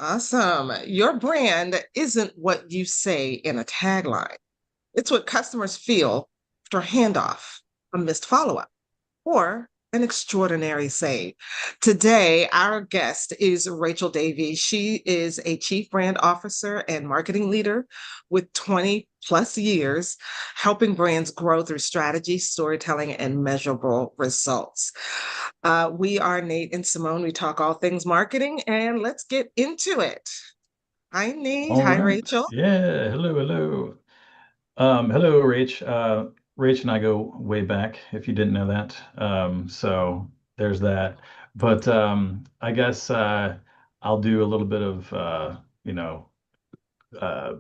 Awesome. Your brand isn't what you say in a tagline. It's what customers feel after a handoff, a missed follow-up, or an extraordinary save. Today, our guest is Rachel Davies. She is a chief brand officer and marketing leader with 20 plus years helping brands grow through strategy, storytelling, and measurable results. We are Nate and Simone. We talk all things marketing, and let's get into it. Hi, Nate. All Hi, right. Rachel. Yeah. Hello. Hello. Hello, Rach. Rach and I go way back, if you didn't know that. So there's that. But I guess I'll do a little bit of, you know,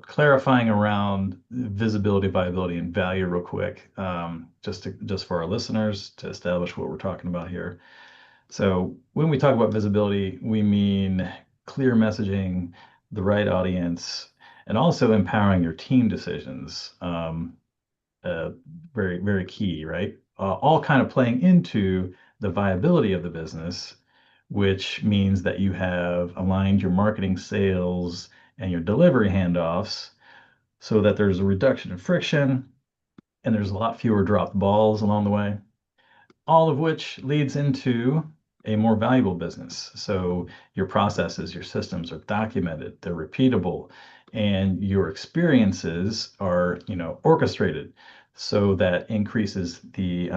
clarifying around visibility, viability, and value real quick, just for our listeners to establish what we're talking about here. So when we talk about visibility, we mean clear messaging, the right audience, and also empowering your team decisions. Uh, very, very key, right? All kind of playing into the viability of the business, which means that you have aligned your marketing, sales, and your delivery handoffs so that there's a reduction in friction and there's a lot fewer dropped balls along the way, all of which leads into a more valuable business. So your processes, your systems are documented, they're repeatable, and your experiences are, orchestrated. So that increases the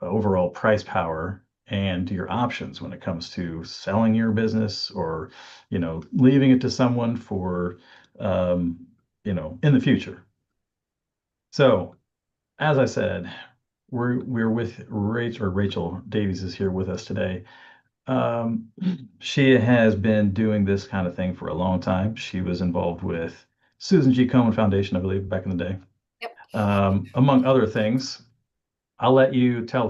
overall price power and your options when it comes to selling your business or, leaving it to someone for, in the future. So, as I said, we're with Rachel Davies is here with us today. Um, she has been doing this kind of thing for a long time. She was involved with Susan G. Komen Foundation, I believe, back in the day, Yep. among other things. I'll let you tell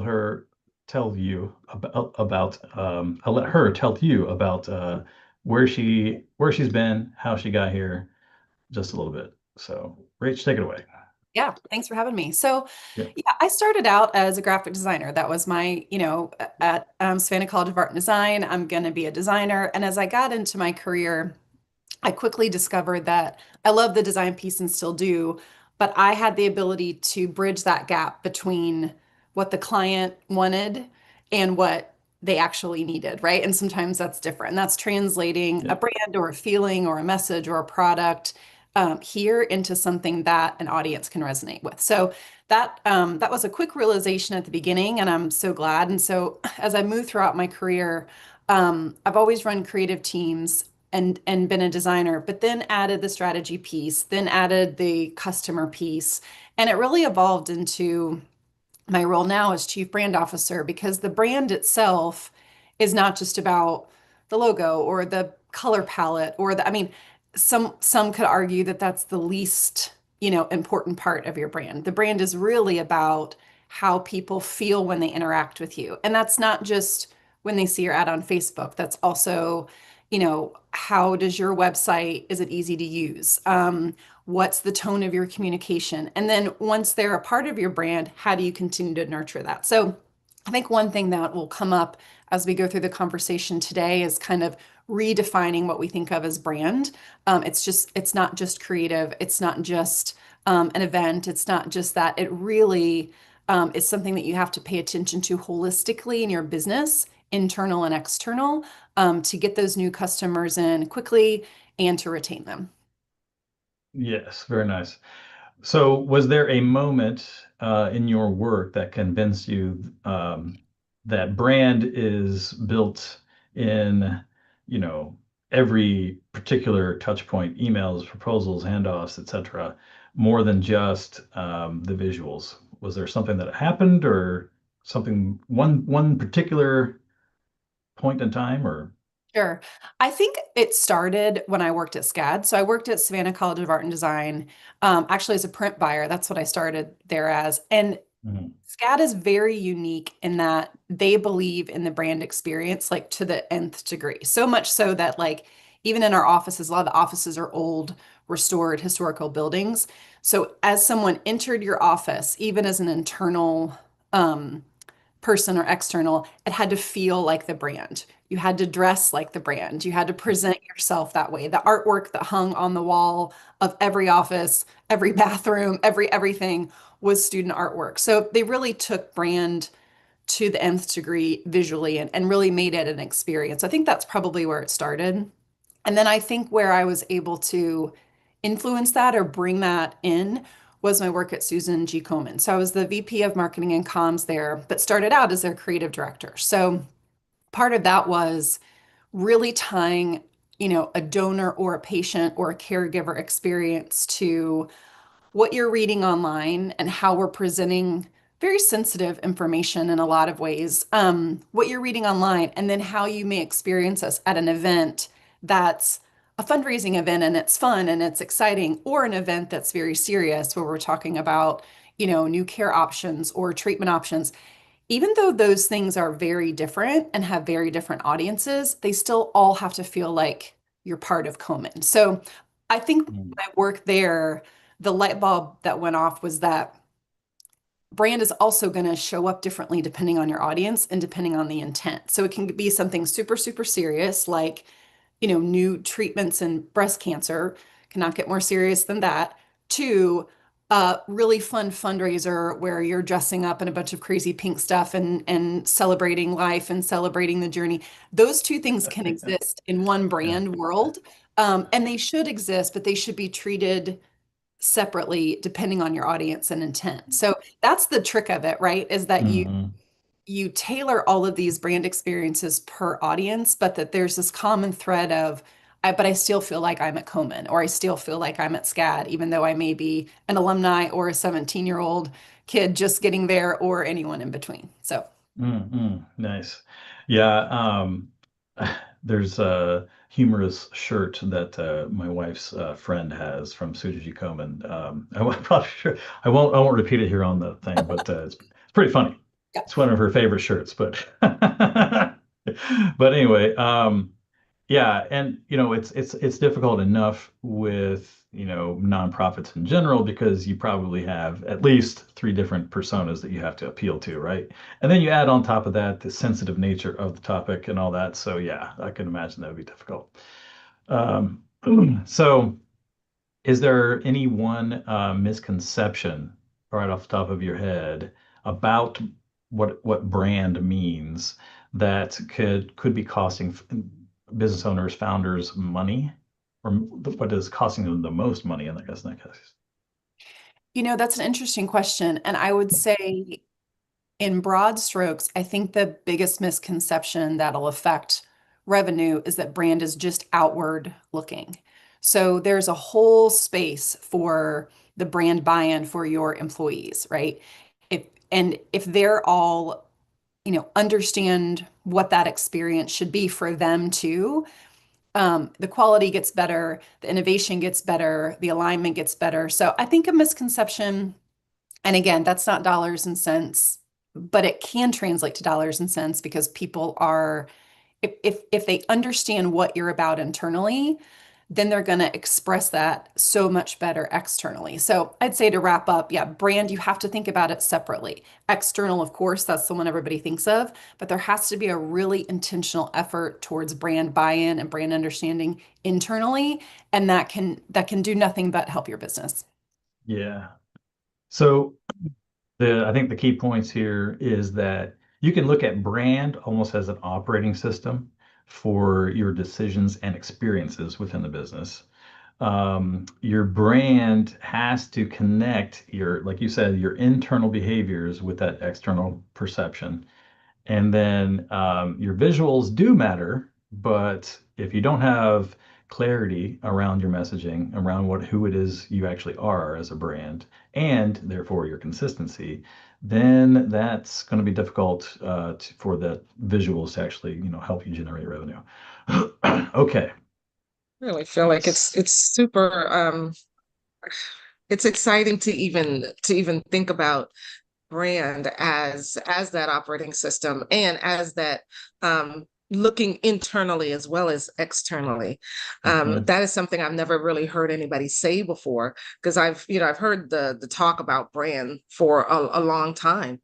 you I'll let her tell you about where she's been, how she got here, just a little bit. So, Rach, take it away. Yeah, thanks for having me. So, Yeah. yeah, I started out as a graphic designer. That was my, at Savannah College of Art and Design, I'm going to be a designer. And as I got into my career, I quickly discovered that I love the design piece and still do, but I had the ability to bridge that gap between what the client wanted and what they actually needed, right? And sometimes that's different. And that's translating a Yeah. brand or a feeling or a message or a product here into something that an audience can resonate with. So that was a quick realization at the beginning, and I'm so glad. And so as I move throughout my career, I've always run creative teams and been a designer, but then added the strategy piece, then added the customer piece, and it really evolved into my role now as chief brand officer because the brand itself is not just about the logo or the color palette or the, I mean, some could argue that that's the least, important part of your brand. The brand is really about how people feel when they interact with you. And that's not just when they see your ad on Facebook. That's also, how does your website, is it easy to use? What's the tone of your communication? And then once they're a part of your brand, how do you continue to nurture that? So I think one thing that will come up as we go through the conversation today is kind of redefining what we think of as brand. It's not just creative. It's not just an event. It's not just that. It really is something that you have to pay attention to holistically in your business, internal and external, to get those new customers in quickly and to retain them. Yes, very nice. So, was there a moment in your work that convinced you that brand is built in, you know, every particular touch point, emails, proposals, handoffs, etc., more than just the visuals? Was there something that happened, or something one particular point in time, or? Sure. I think it started when I worked at SCAD. So I worked at Savannah College of Art and Design, actually as a print buyer. That's what I started there as. And Mhm. SCAD is very unique in that they believe in the brand experience, like to the nth degree. So much so that, like, even in our offices, a lot of the offices are old, restored, historical buildings. So as someone entered your office, even as an internal, um, person or external, it had to feel like the brand. You had to dress like the brand. You had to present yourself that way. The artwork that hung on the wall of every office, every bathroom, everything was student artwork. So they really took brand to the nth degree visually and really made it an experience. I think that's probably where it started. And then I think where I was able to influence that or bring that in was my work at Susan G. Komen. So I was the VP of Marketing and Comms there, but started out as their creative director. So part of that was really tying, a donor or a patient or a caregiver experience to what you're reading online and how we're presenting very sensitive information in a lot of ways, what you're reading online, and then how you may experience us at an event that's a fundraising event and it's fun and it's exciting, or an event that's very serious where we're talking about, new care options or treatment options. Even though those things are very different and have very different audiences, they still all have to feel like you're part of Komen. So I think my work there, the light bulb that went off was that brand is also going to show up differently depending on your audience and depending on the intent. So it can be something super, super serious, like, new treatments in breast cancer, cannot get more serious than that, to a really fun fundraiser where you're dressing up in a bunch of crazy pink stuff and celebrating life and celebrating the journey. Those two things can exist in one brand world. And they should exist, but they should be treated separately depending on your audience and intent. So that's the trick of it, right? Is that you tailor all of these brand experiences per audience, but that there's this common thread of, but I still feel like I'm at Komen, or I still feel like I'm at SCAD, even though I may be an alumni or a 17-year-old kid just getting there, or anyone in between. So Nice. Yeah. There's a humorous shirt that my wife's friend has from Suji Komen. I'm probably sure I won't repeat it here on the thing, but it's pretty funny. Yeah. It's one of her favorite shirts, but but anyway, yeah, and it's difficult enough with nonprofits in general because you probably have at least three different personas that you have to appeal to, right? And then you add on top of that the sensitive nature of the topic and all that. So yeah, I can imagine that would be difficult. Um, so is there any one misconception right off the top of your head about what brand means that could be costing business owners, founders money, or what is costing them the most money in that case? That's an interesting question. And I would say, in broad strokes, I think the biggest misconception that'll affect revenue is that brand is just outward looking. So there's a whole space for the brand buy-in for your employees, right? If they're all, understand what that experience should be for them too, the quality gets better, the innovation gets better, the alignment gets better. So I think a misconception, and again, that's not dollars and cents, but it can translate to dollars and cents because people are, if they understand what you're about internally, then they're going to express that so much better externally. So I'd say, to wrap up, yeah, brand, you have to think about it separately. External, of course, that's the one everybody thinks of, but there has to be a really intentional effort towards brand buy-in and brand understanding internally, and that can do nothing but help your business. Yeah. So I think the key points here is that you can look at brand almost as an operating system for your decisions and experiences within the business. Your brand has to connect like you said, your internal behaviors with that external perception. And then your visuals do matter, but if you don't have clarity around your messaging, around who it is you actually are as a brand, and therefore your consistency, then that's going to be difficult for the visuals to actually, help you generate revenue. Okay. I really feel like it's super it's exciting to even think about brand as that operating system and as that looking internally as well as externally. That is something I've never really heard anybody say before, because I've heard the talk about brand for a long time.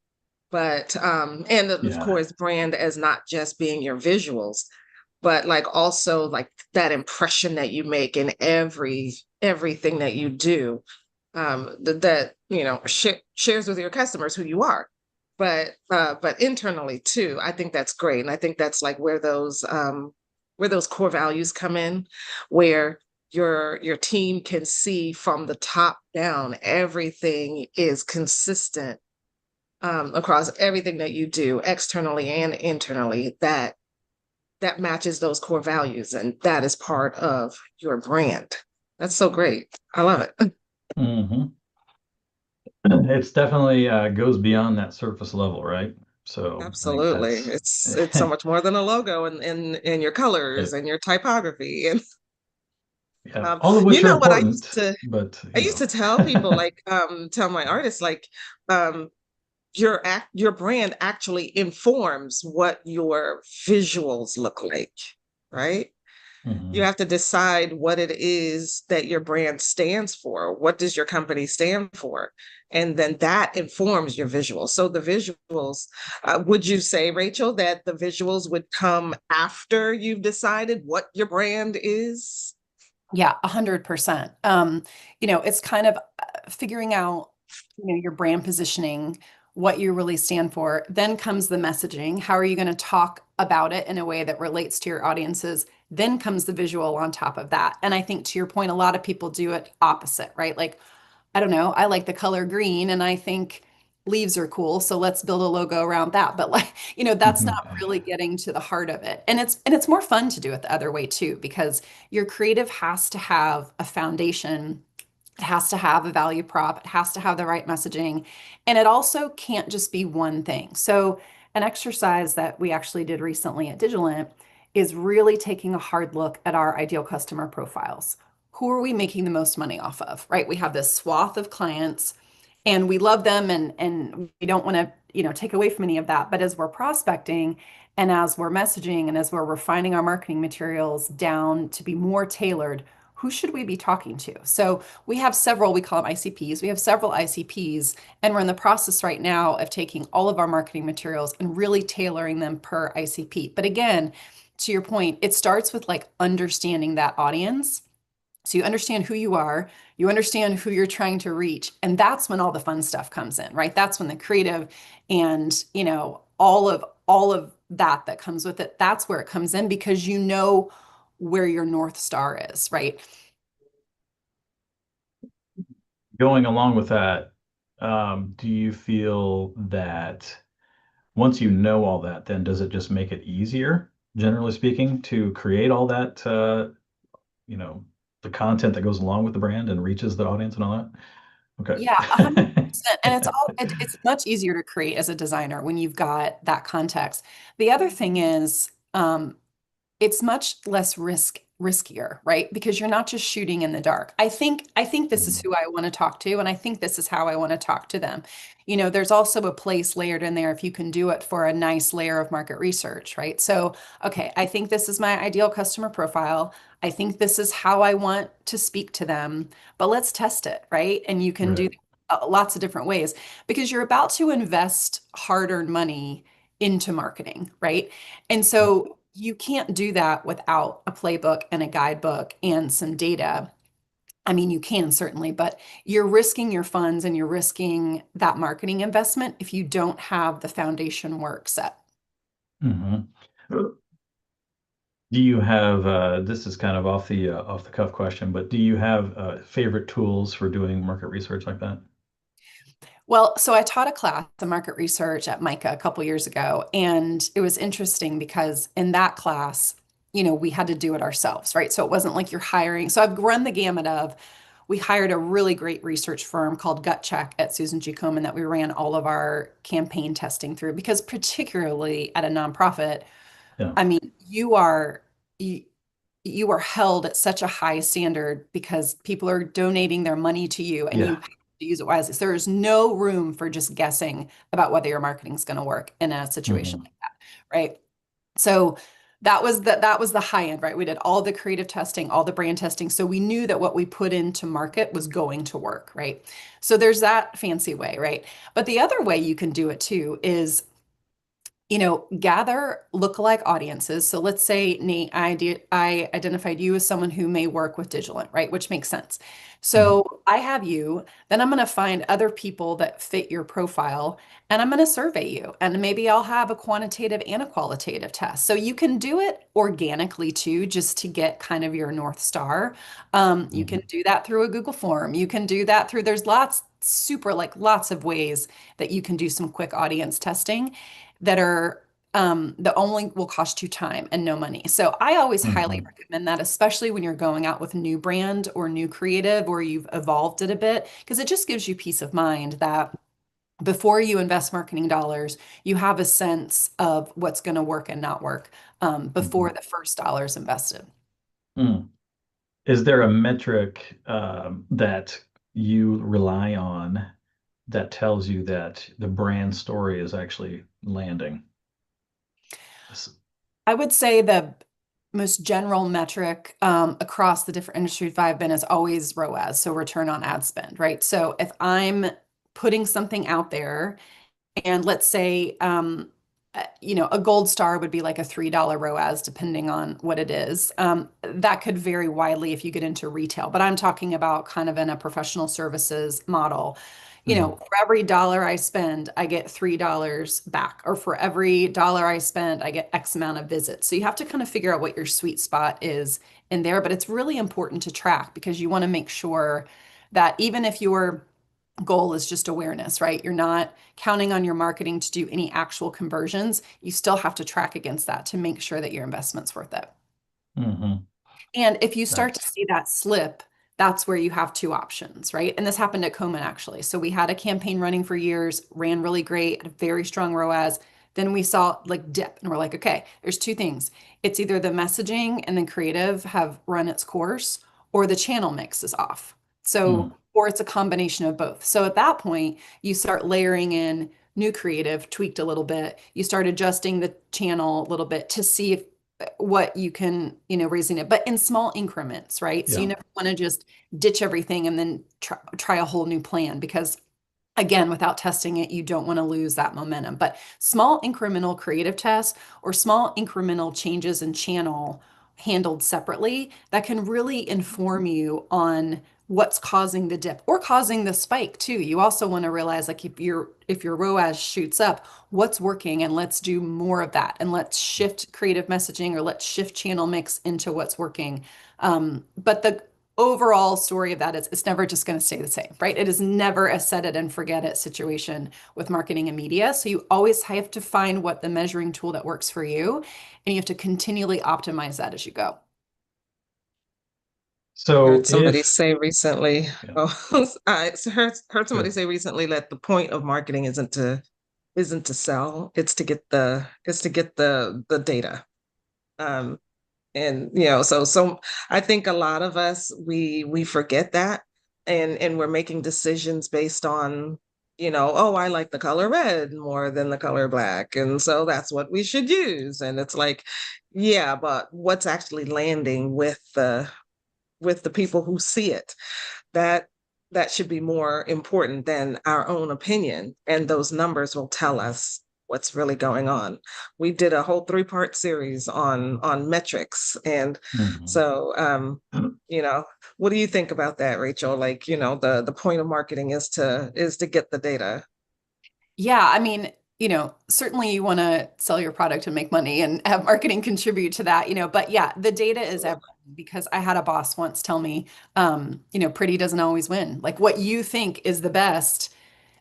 But and of Yeah. course, brand as not just being your visuals, but like also like that impression that you make in everything that you do, that you know shares with your customers who you are, but internally too. I think that's great, and I think that's like where those core values come in, where your team can see from the top down everything is consistent, across everything that you do externally and internally, that matches those core values, and that is part of your brand. That's so great. I love it. hmm It's definitely goes beyond that surface level, right? So I think Absolutely. that's It's so much more than a logo and your colors it, and your typography. And yeah, all of which are what important, but I you used know, to tell people, like tell my artists, like um your brand actually informs what your visuals look like, right? You mhm. have to decide what it is that your brand stands for. What does your company stand for? And then that informs your visuals. So the visuals, would you say, Rachel, that the visuals would come after you've decided what your brand is? Yeah, 100%. It's kind of figuring out, your brand positioning, what you really stand for. Then comes the messaging. How are you going to talk about it in a way that relates to your audiences? Then comes the visual on top of that. And I think to your point, a lot of people do it opposite, right? Like, I don't know, I like the color green and I think leaves are cool, so let's build a logo around that. But like, that's not really getting to the heart of it. And it's more fun to do it the other way too, because your creative has to have a foundation. It has to have a value prop. It has to have the right messaging. And it also can't just be one thing. So, an exercise that we actually did recently at Digilent is really taking a hard look at our ideal customer profiles. Who are we making the most money off of, right? We have this swath of clients and we love them and we don't want to, take away from any of that. But as we're prospecting and as we're messaging and as we're refining our marketing materials down to be more tailored, who should we be talking to? So we have several, we call them ICPs. We have several ICPs, and we're in the process right now of taking all of our marketing materials and really tailoring them per ICP. But again, to your point, it starts with like understanding that audience. So you understand who you are, you understand who you're trying to reach, and that's when all the fun stuff comes in, right? That's when the creative and, all of that comes with it. That's where it comes in because you know where your North Star is, right? Going along with that, do you feel that once you know all that, then does it just make it easier, generally speaking, to create all that, you know, the content that goes along with the brand and reaches the audience and all that? Yeah, 100%. And Okay. it's much easier to create as a designer when you've got that context. The other thing is, it's much less riskier, right? Because you're not just shooting in the dark. I think this is Mhm. who I want to talk to, and I think this is how I want to talk to them. There's also a place layered in there if you can do it for a nice layer of market research, right? So, okay, I think this is my ideal customer profile. I think this is how I want to speak to them, but let's test it, right? And you can do Right. lots of different ways because you're about to invest hard-earned money into marketing, right? And so you can't do that without a playbook and a guidebook and some data. I mean, you can certainly, but you're risking your funds and you're risking that marketing investment if you don't have the foundation work set. Mhm. Do you have, this is kind of off the cuff question, but do you have favorite tools for doing market research like that? Well, so I taught a class of market research at MICA a couple years ago, and it was interesting because in that class, we had to do it ourselves, right? So it wasn't like you're hiring. So I've run the gamut of, we hired a really great research firm called Gut Check at Susan G. Komen that we ran all of our campaign testing through because particularly at a nonprofit, Yeah. I mean, you are held at such a high standard because people are donating their money to you and you Yeah. have to use it wisely. So there is no room for just guessing about whether your marketing is going to work in a situation Mhm. like that, right? So that was the high end, right? We did all the creative testing, all the brand testing. So we knew that what we put into market was going to work, right? So there's that fancy way, right? But the other way you can do it too is, gather lookalike audiences. So let's say, Nate, I identified you as someone who may work with Digilant, right? Which makes sense. So I have you, then I'm going to find other people that fit your profile and I'm going to survey you. And maybe I'll have a quantitative and a qualitative test. So you can do it organically too, just to get kind of your North Star. You can do that through a Google form. You can do that through, there's lots of ways that you can do some quick audience testing that are that only will cost you time and no money. So I always highly recommend that, especially when you're going out with a new brand or new creative or you've evolved it a bit, because it just gives you peace of mind that before you invest marketing dollars, you have a sense of what's going to work and not work before the first dollar is invested. Mm. Is there a metric that you rely on that tells you that the brand story is actually landing? I would say the most general metric across the different industries I've been is always ROAS, so return on ad spend, right? So if I'm putting something out there, and let's say, a gold star would be like a $3 ROAS, depending on what it is. That could vary widely if you get into retail, but I'm talking about kind of in a professional services model. For every dollar I spend, I get $3 back, or for every dollar I spend, I get X amount of visits. So you have to kind of figure out what your sweet spot is in there, but it's really important to track because you want to make sure that even if your goal is just awareness, right? You're not counting on your marketing to do any actual conversions. You still have to track against that to make sure that your investment's worth it. Mm-hmm. And if you start to Nice. see that slip, that's where you have two options, right? And this happened at Komen actually. So we had a campaign running for years, ran really great, had a very strong ROAS. Then we saw like dip and we're like, okay, there's two things. It's either the messaging and the creative have run its course or the channel mix is off. So, or it's a combination of both. So at that point, you start layering in new creative, tweaked a little bit. You start adjusting the channel a little bit to see if what you can, raising it, but in small increments, right? So you Yeah. never want to just ditch everything and then try a whole new plan because again, without testing it, you don't want to lose that momentum. But small incremental creative tests or small incremental changes in channel handled separately that can really inform you on what's causing the dip or causing the spike too. You also want to realize like if your ROAS shoots up, what's working and let's do more of that and let's shift creative messaging or let's shift channel mix into what's working. But the overall story of that is it's never just going to stay the same, right? It is never a set it and forget it situation with marketing and media. So you always have to find what the measuring tool that works for you, and you have to continually optimize that as you go. So Heard somebody if say recently, yeah. oh, I heard somebody Good. say recently that the point of marketing isn't to sell, it's to get the data. Um, and so I think a lot of us we forget that, and we're making decisions based on, oh, I like the color red more than the color black, and so that's what we should use. And it's like, yeah, but what's actually landing with the people who see it? That that should be more important than our own opinion, and those numbers will tell us what's really going on. We did a whole three-part series on metrics, and Mhm. so what do you think about that, Rachel? Like, the point of marketing is to get the data. Yeah, I mean, certainly you want to sell your product and make money and have marketing contribute to that, but yeah, the data is everything because I had a boss once tell me, pretty doesn't always win. Like what you think is the best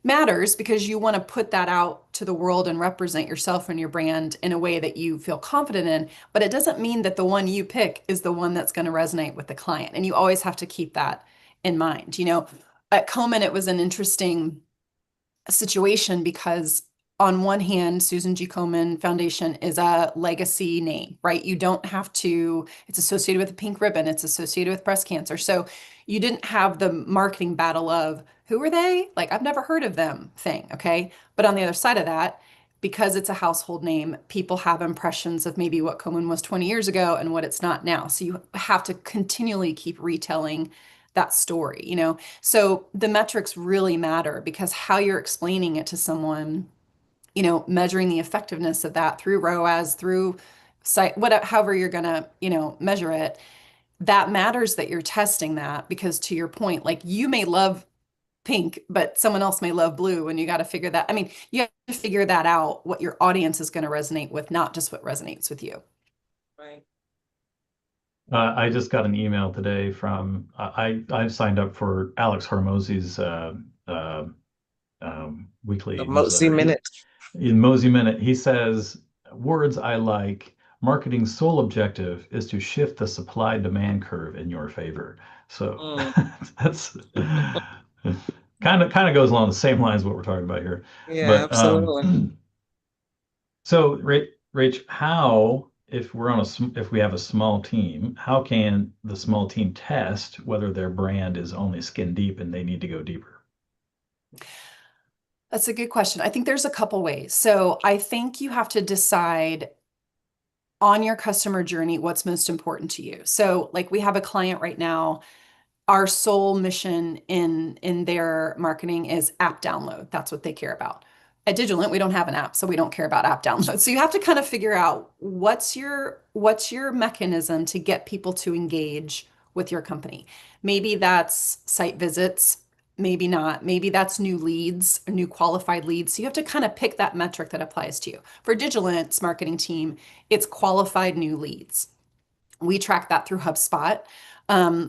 matters because you want to put that out to the world and represent yourself and your brand in a way that you feel confident in, but it doesn't mean that the one you pick is the one that's going to resonate with the client. And you always have to keep that in mind. At Komen, it was an interesting situation because on one hand, Susan G. Komen Foundation is a legacy name, right? You don't have to, it's associated with a pink ribbon, it's associated with breast cancer. So you didn't have the marketing battle of who are they? Like, I've never heard of them thing, okay? But on the other side of that, because it's a household name, people have impressions of maybe what Komen was 20 years ago and what it's not now. So you have to continually keep retelling that story, you know? So the metrics really matter because how you're explaining it to someone, you know, measuring the effectiveness of that through ROAS, through site, whatever, however you're gonna, you know, measure it, that matters that you're testing that because to your point, like you may love pink, but someone else may love blue, and you got to figure that. I mean, you have to figure that out, what your audience is going to resonate with, not just what resonates with you. Right. I just got an email today from I've signed up for Alex Hormozzi's weekly The Mosey newsletter. Minute. In Mosey Minute, he says, words I like, marketing's sole objective is to shift the supply-demand curve in your favor. So that's kind of goes along the same lines what we're talking about here. Yeah, But absolutely. so Rach, how if we're on if we have a small team, how can the small team test whether their brand is only skin deep and they need to go deeper? That's a good question. I think there's a couple ways. So I think you have to decide on your customer journey what's most important to you. So like we have a client right now, our sole mission in their marketing is app download. That's what they care about. At Digilent, we don't have an app, so we don't care about app download. So you have to kind of figure out what's your mechanism to get people to engage with your company. Maybe that's site visits, maybe not. Maybe that's new leads, new qualified leads. So you have to kind of pick that metric that applies to you. For Digilent's marketing team, it's qualified new leads. We track that through HubSpot.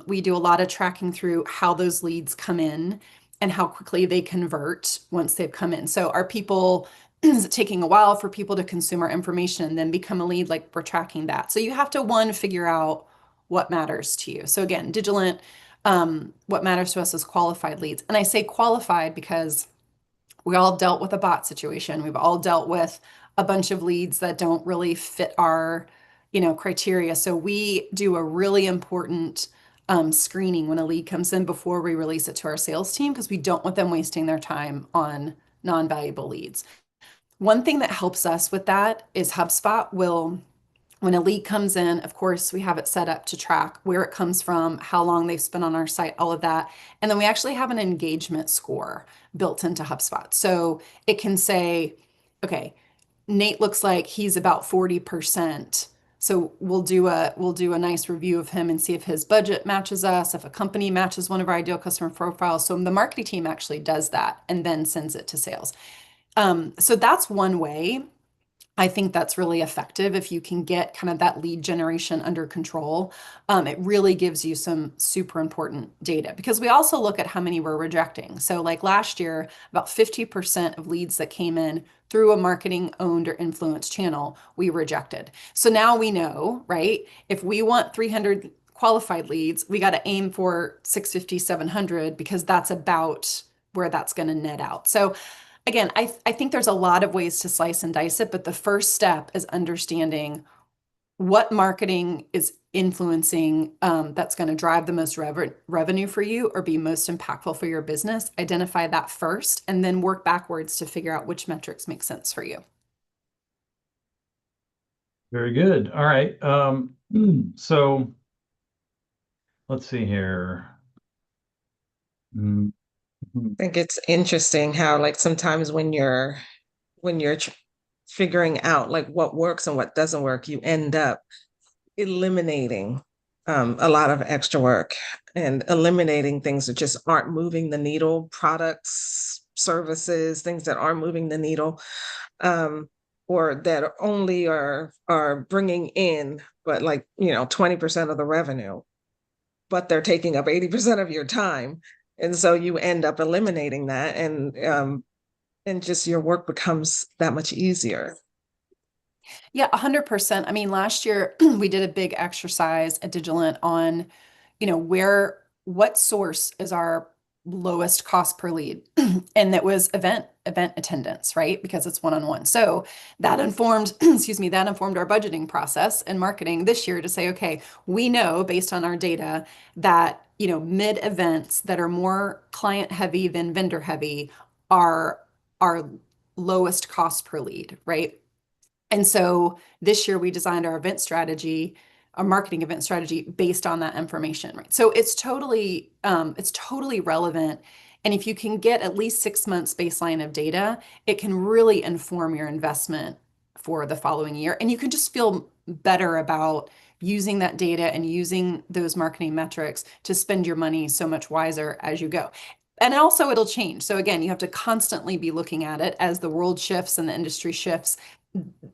We do a lot of tracking through how those leads come in and how quickly they convert once they've come in. So are people, is it taking a while for people to consume our information and then become a lead? Like we're tracking that. So you have to, one, figure out what matters to you. So again, Digilent, what matters to us is qualified leads. And I say qualified because we all dealt with a bot situation. We've all dealt with a bunch of leads that don't really fit our, you know, criteria. So we do a really important screening when a lead comes in before we release it to our sales team because we don't want them wasting their time on non-valuable leads. One thing that helps us with that is HubSpot will, when a lead comes in, of course, we have it set up to track where it comes from, how long they've spent on our site, all of that. And then we actually have an engagement score built into HubSpot. So it can say, okay, Nate looks like he's about 40%. So we'll do a nice review of him and see if his budget matches us, if a company matches one of our ideal customer profiles. So the marketing team actually does that and then sends it to sales. So that's one way. I think that's really effective if you can get kind of that lead generation under control. It really gives you some super important data because we also look at how many we're rejecting. So like last year, about 50% of leads that came in through a marketing owned or influenced channel, we rejected. So now we know, right? If we want 300 qualified leads, we got to aim for 650, 700 because that's about where that's going to net out. So again, I think there's a lot of ways to slice and dice it, but the first step is understanding what marketing is influencing that's going to drive the most revenue for you or be most impactful for your business. Identify that first and then work backwards to figure out which metrics make sense for you. Very good. All right. So let's see here. Mm, I think it's interesting how like sometimes when you're figuring out like what works and what doesn't work, you end up eliminating a lot of extra work and eliminating things that just aren't moving the needle, products, services, things that aren't moving the needle, or that only are bringing in, but like, you know, 20% of the revenue, but they're taking up 80% of your time. And so you end up eliminating that and just your work becomes that much easier. Yeah, 100%. I mean, last year we did a big exercise at Digilent on, you know, what source is our lowest cost per lead? And that was event attendance, right? Because it's one-on-one. So that informed, excuse me, that informed our budgeting process and marketing this year to say, okay, we know based on our data that, you know, mid events that are more client heavy than vendor heavy are lowest cost per lead, right? And so this year we designed our event strategy, our marketing event strategy based on that information, right? So it's totally relevant. And if you can get at least 6 months baseline of data, it can really inform your investment for the following year. And you can just feel better about using that data and using those marketing metrics to spend your money so much wiser as you go. And also it'll change. So again, you have to constantly be looking at it as the world shifts and the industry shifts.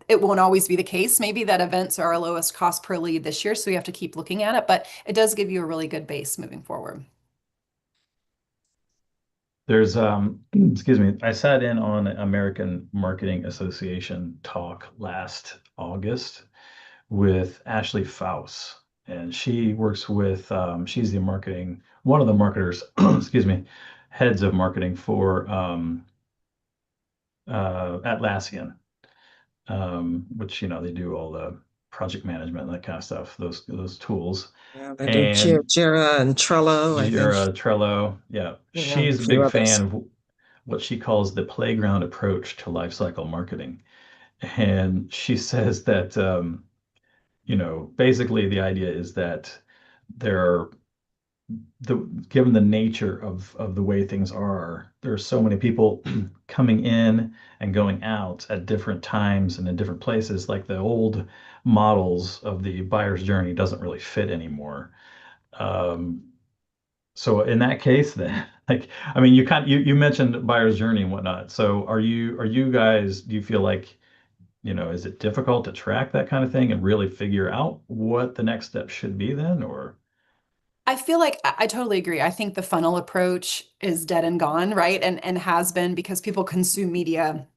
It won't always be the case. Maybe that events are our lowest cost per lead this year, so we have to keep looking at it, but it does give you a really good base moving forward. There's excuse me, I sat in on American Marketing Association talk last August with Ashley Faust, and she works with she's the marketing one of the marketers excuse me, heads of marketing for Atlassian, which they do all the project management and that kind of stuff, those tools. Yeah, they do And Jira and Trello, I think. Jira, Trello, yeah, Yeah, a she's a few big others. fan of what she calls the playground approach to lifecycle marketing. And she says that, basically the idea is that there are given the nature of the way things are, there are so many people coming in and going out at different times and in different places. Like the old models of the buyer's journey doesn't really fit anymore. Um, so in that case, then, like, I mean, you mentioned buyer's journey and whatnot. So are you guys, do you feel like, is it difficult to track that kind of thing and really figure out what the next step should be then, or? I feel like I totally agree. I think the funnel approach is dead and gone, right? And has been because people consume media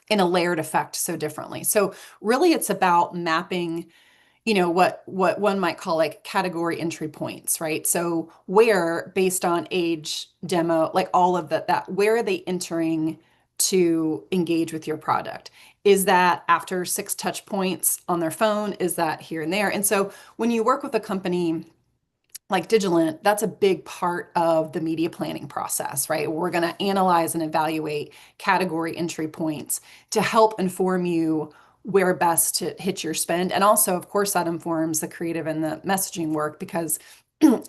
in a layered effect so differently. So really it's about mapping, what one might call like category entry points, right? So where based on age, demo, like all of that, where are they entering to engage with your product? Is that after 6 touch points on their phone? Is that here and there? And so when you work with a company like Digilent, that's a big part of the media planning process, right? We're going to analyze and evaluate category entry points to help inform you where best to hit your spend. And also, of course, that informs the creative and the messaging work because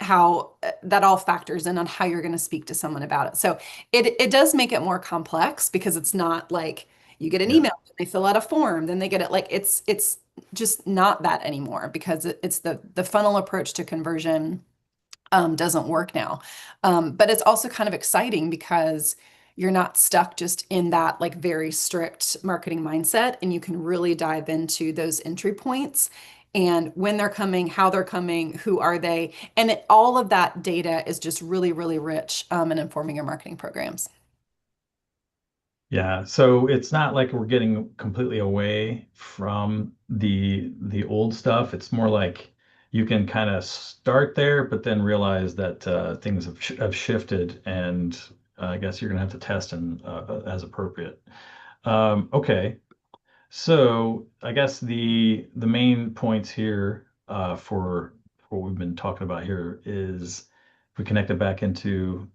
how that all factors in on how you're going to speak to someone about it. So it does make it more complex because it's not like you get an Yeah. email, they fill out a form, then they get it. Like it's just not that anymore because it's the funnel approach to conversion doesn't work now. But it's also kind of exciting because you're not stuck just in that like very strict marketing mindset, and you can really dive into those entry points and when they're coming, how they're coming, who are they, and all of that data is just really, really rich in informing your marketing programs. Yeah, so it's not like we're getting completely away from the old stuff. It's more like you can kind of start there, but then realize that things have shifted, and I guess you're gonna have to test and as appropriate. Okay, so I guess the main points here for what we've been talking about here is if we connect it back into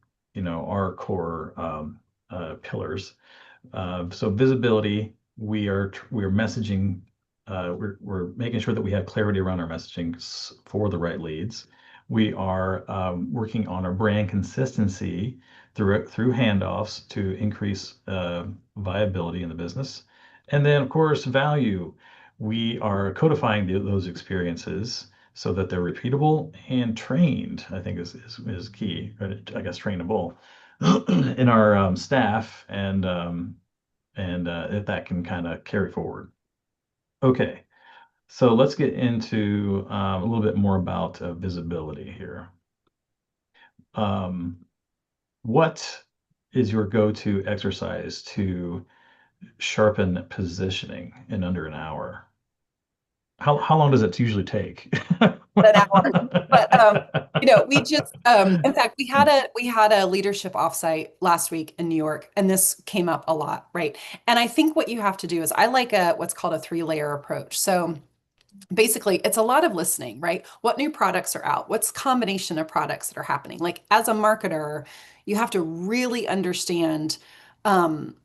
our core pillars. So visibility, we are messaging, we're making sure that we have clarity around our messaging for the right leads. We are working on our brand consistency through handoffs to increase viability in the business. And then, of course, value. We are codifying those experiences so that they're repeatable and trained, I think is key, right? I guess trainable in our staff and that can kind of carry forward. Okay, so let's get into a little bit more about visibility here. Um, what is your go-to exercise to sharpen positioning in under an hour? How long does it usually take? An hour. But we just in fact we had a leadership offsite last week in New York, and this came up a lot, right? And I think what you have to do is I like a what's called a 3-layer approach. So basically it's a lot of listening, right? What new products are out? What's combination of products that are happening? Like as a marketer, you have to really understand um,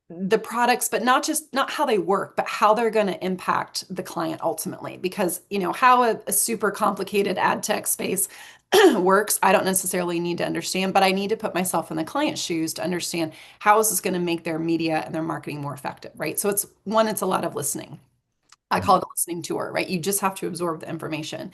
the products, but not how they work, but how they're going to impact the client ultimately. Because, how a super complicated ad tech space works, I don't necessarily need to understand, but I need to put myself in the client's shoes to understand how is this going to make their media and their marketing more effective, right? So it's a lot of listening. I call it a listening tour, right? You just have to absorb the information.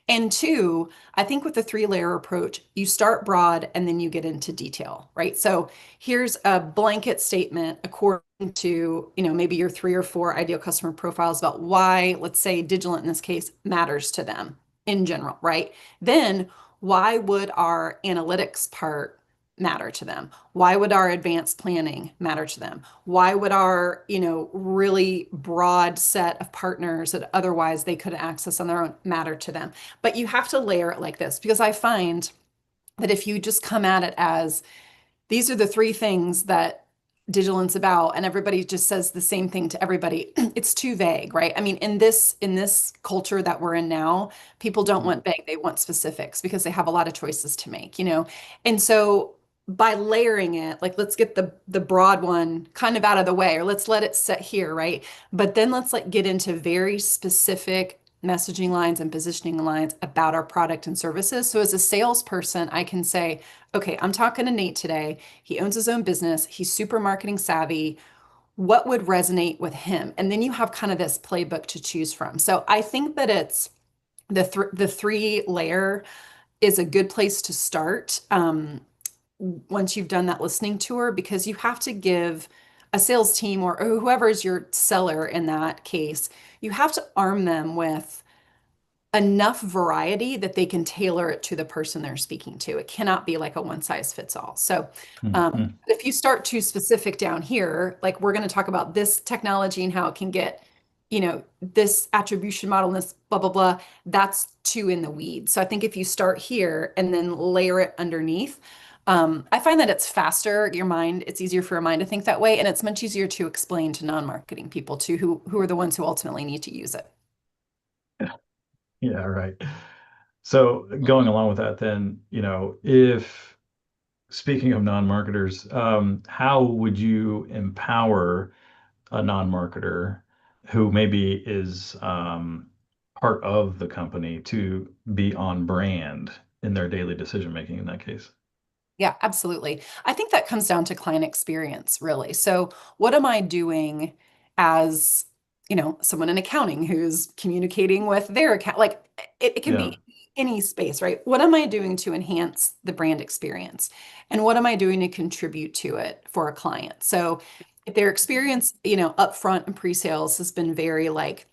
And two, I think with the three-layer approach, you start broad and then you get into detail, right? So here's a blanket statement according to, maybe your 3 or 4 ideal customer profiles about why, let's say, Digilant in this case matters to them in general, right? Then why would our analytics part matter to them? Why would our advanced planning matter to them? Why would our, really broad set of partners that otherwise they could access on their own matter to them? But you have to layer it like this, because I find that if you just come at it as these are the 3 things that Digilant's about, and everybody just says the same thing to everybody, it's too vague, right? I mean, in this culture that we're in now, people don't want vague, they want specifics because they have a lot of choices to make, And so by layering it, like let's get the broad one kind of out of the way, or let's let it sit here, right? But then let's like get into very specific messaging lines and positioning lines about our product and services. So as a salesperson, I can say, okay, I'm talking to Nate today. He owns his own business. He's super marketing savvy. What would resonate with him? And then you have kind of this playbook to choose from. So I think that it's the 3-layer is a good place to start. Once you've done that listening tour, because you have to give a sales team or whoever is your seller in that case, you have to arm them with enough variety that they can tailor it to the person they're speaking to. It cannot be like a one size fits all. So if you start too specific down here, like we're going to talk about this technology and how it can get, this attribution model and this blah, blah, blah, that's too in the weeds. So I think if you start here and then layer it underneath, I find that it's faster, it's easier for your mind to think that way. And it's much easier to explain to non-marketing people too, who are the ones who ultimately need to use it. Yeah, right. So going along with that, then, if speaking of non-marketers, how would you empower a non-marketer who maybe is part of the company to be on brand in their daily decision making in that case? Yeah, absolutely. I think that comes down to client experience, really. So, what am I doing as, someone in accounting who's communicating with their account? Like it can Yeah. be any space, right? What am I doing to enhance the brand experience? And what am I doing to contribute to it for a client? So, if their experience, upfront and pre-sales has been very like,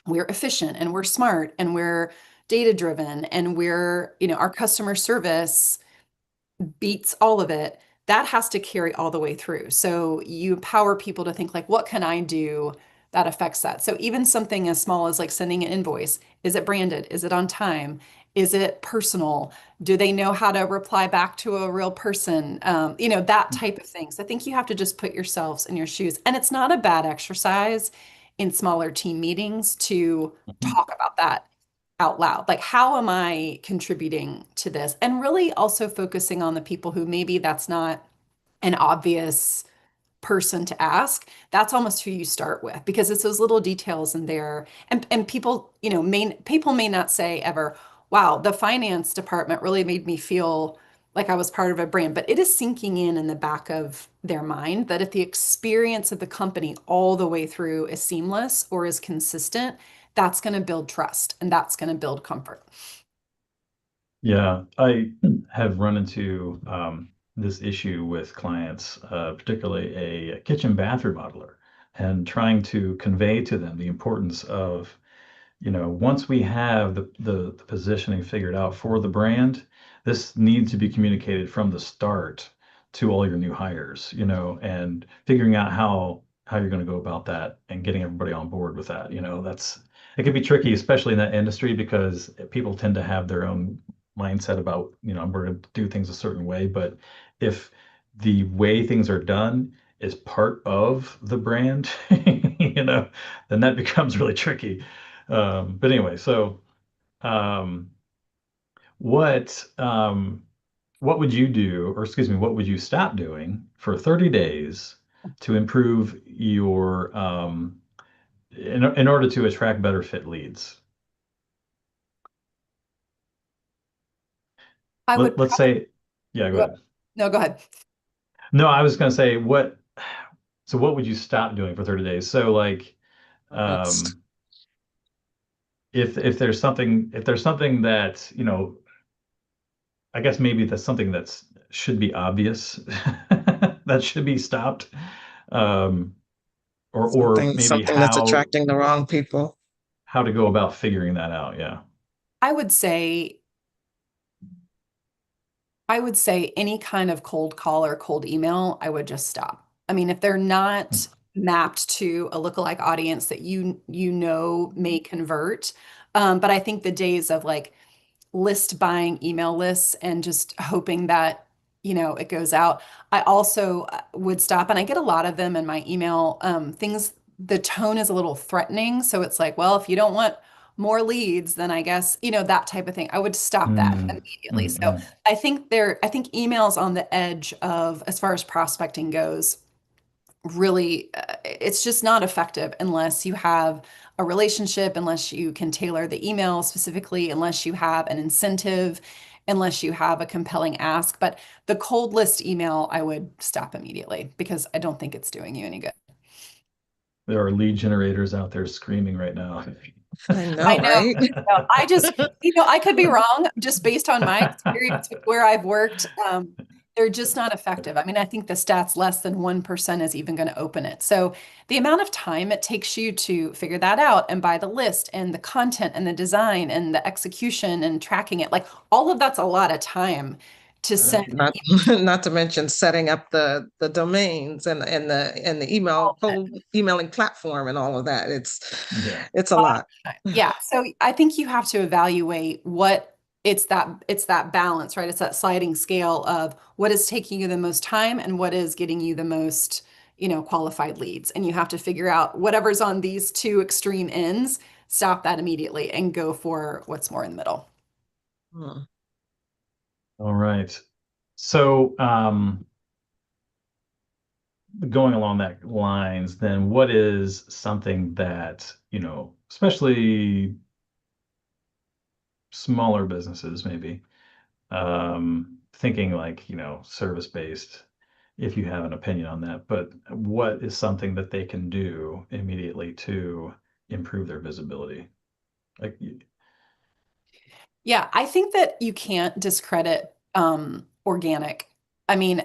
we're efficient and we're smart and we're data driven and our customer service beats all of it, that has to carry all the way through. So you empower people to think like, what can I do that affects that? So even something as small as like sending an invoice, is it branded? Is it on time? Is it personal? Do they know how to reply back to a real person? That type of things. I think you have to just put yourselves in your shoes. And it's not a bad exercise in smaller team meetings to Mhm. talk about that out loud. Like, how am I contributing to this? And really also focusing on the people who maybe that's not an obvious person to ask. That's almost who you start with, because it's those little details in there. And people, people may not say ever, wow, the finance department really made me feel like I was part of a brand, but it is sinking in the back of their mind that if the experience of the company all the way through is seamless or is consistent, that's going to build trust and that's going to build comfort. Yeah, I have run into this issue with clients, particularly a kitchen bath remodeler, and trying to convey to them the importance of, once we have the positioning figured out for the brand, this needs to be communicated from the start to all your new hires, and figuring out how you're going to go about that and getting everybody on board with that. It can be tricky, especially in that industry, because people tend to have their own mindset about, we're going to do things a certain way. But if the way things are done is part of the brand, then that becomes really tricky. But anyway, so um, what what would you do, or excuse me, what would you stop doing for 30 days to improve your in order to attract better fit leads? I would Let's say, yeah, go probably, ahead. no, go ahead. No, I was going to say so what would you stop doing for 30 days? So like, That's um, if there's something that, I guess maybe that's something that's should be obvious that should be stopped. Um, or maybe something that's attracting the wrong people. how to go about figuring that out. Yeah. I would say I would say any kind of cold call or cold email, I would just stop. I mean, if they're not mapped to a lookalike audience that you know may convert, but I think the days of like list buying email lists and just hoping that it goes out. I also would stop, and I get a lot of them in my email things. The tone is a little threatening, so it's like, well, if you don't want more leads, then I guess that type of thing. I would stop that Mm, immediately. mm, So mm. I think emails on the edge of, as far as prospecting goes, really it's just not effective unless you have a relationship, unless you can tailor the email specifically, unless you have an incentive, unless you have a compelling ask. But the cold list email, I would stop immediately because I don't think it's doing you any good. There are lead generators out there screaming right now. I I know, know. right? I just, I could be wrong just based on my experience with where I've worked. They're just not effective. I mean, I think the stats less than 1% is even going to open it. So the amount of time it takes you to figure that out and buy the list and the content and the design and the execution and tracking it, like all of that's a lot of time to send. Not not to mention setting up the domains and the email whole emailing platform and all of that. Yeah. It's a lot. Yeah. So I think you have to evaluate what it's that balance, right? It's that sliding scale of what is taking you the most time and what is getting you the most, qualified leads. And you have to figure out whatever's on these two extreme ends, stop that immediately and go for what's more in the middle. Hmm. All right. So, going along that lines, then what is something that, especially smaller businesses maybe, thinking like, service-based, if you have an opinion on that, but what is something that they can do immediately to improve their visibility? Like, Yeah, I think that you can't discredit organic. I mean,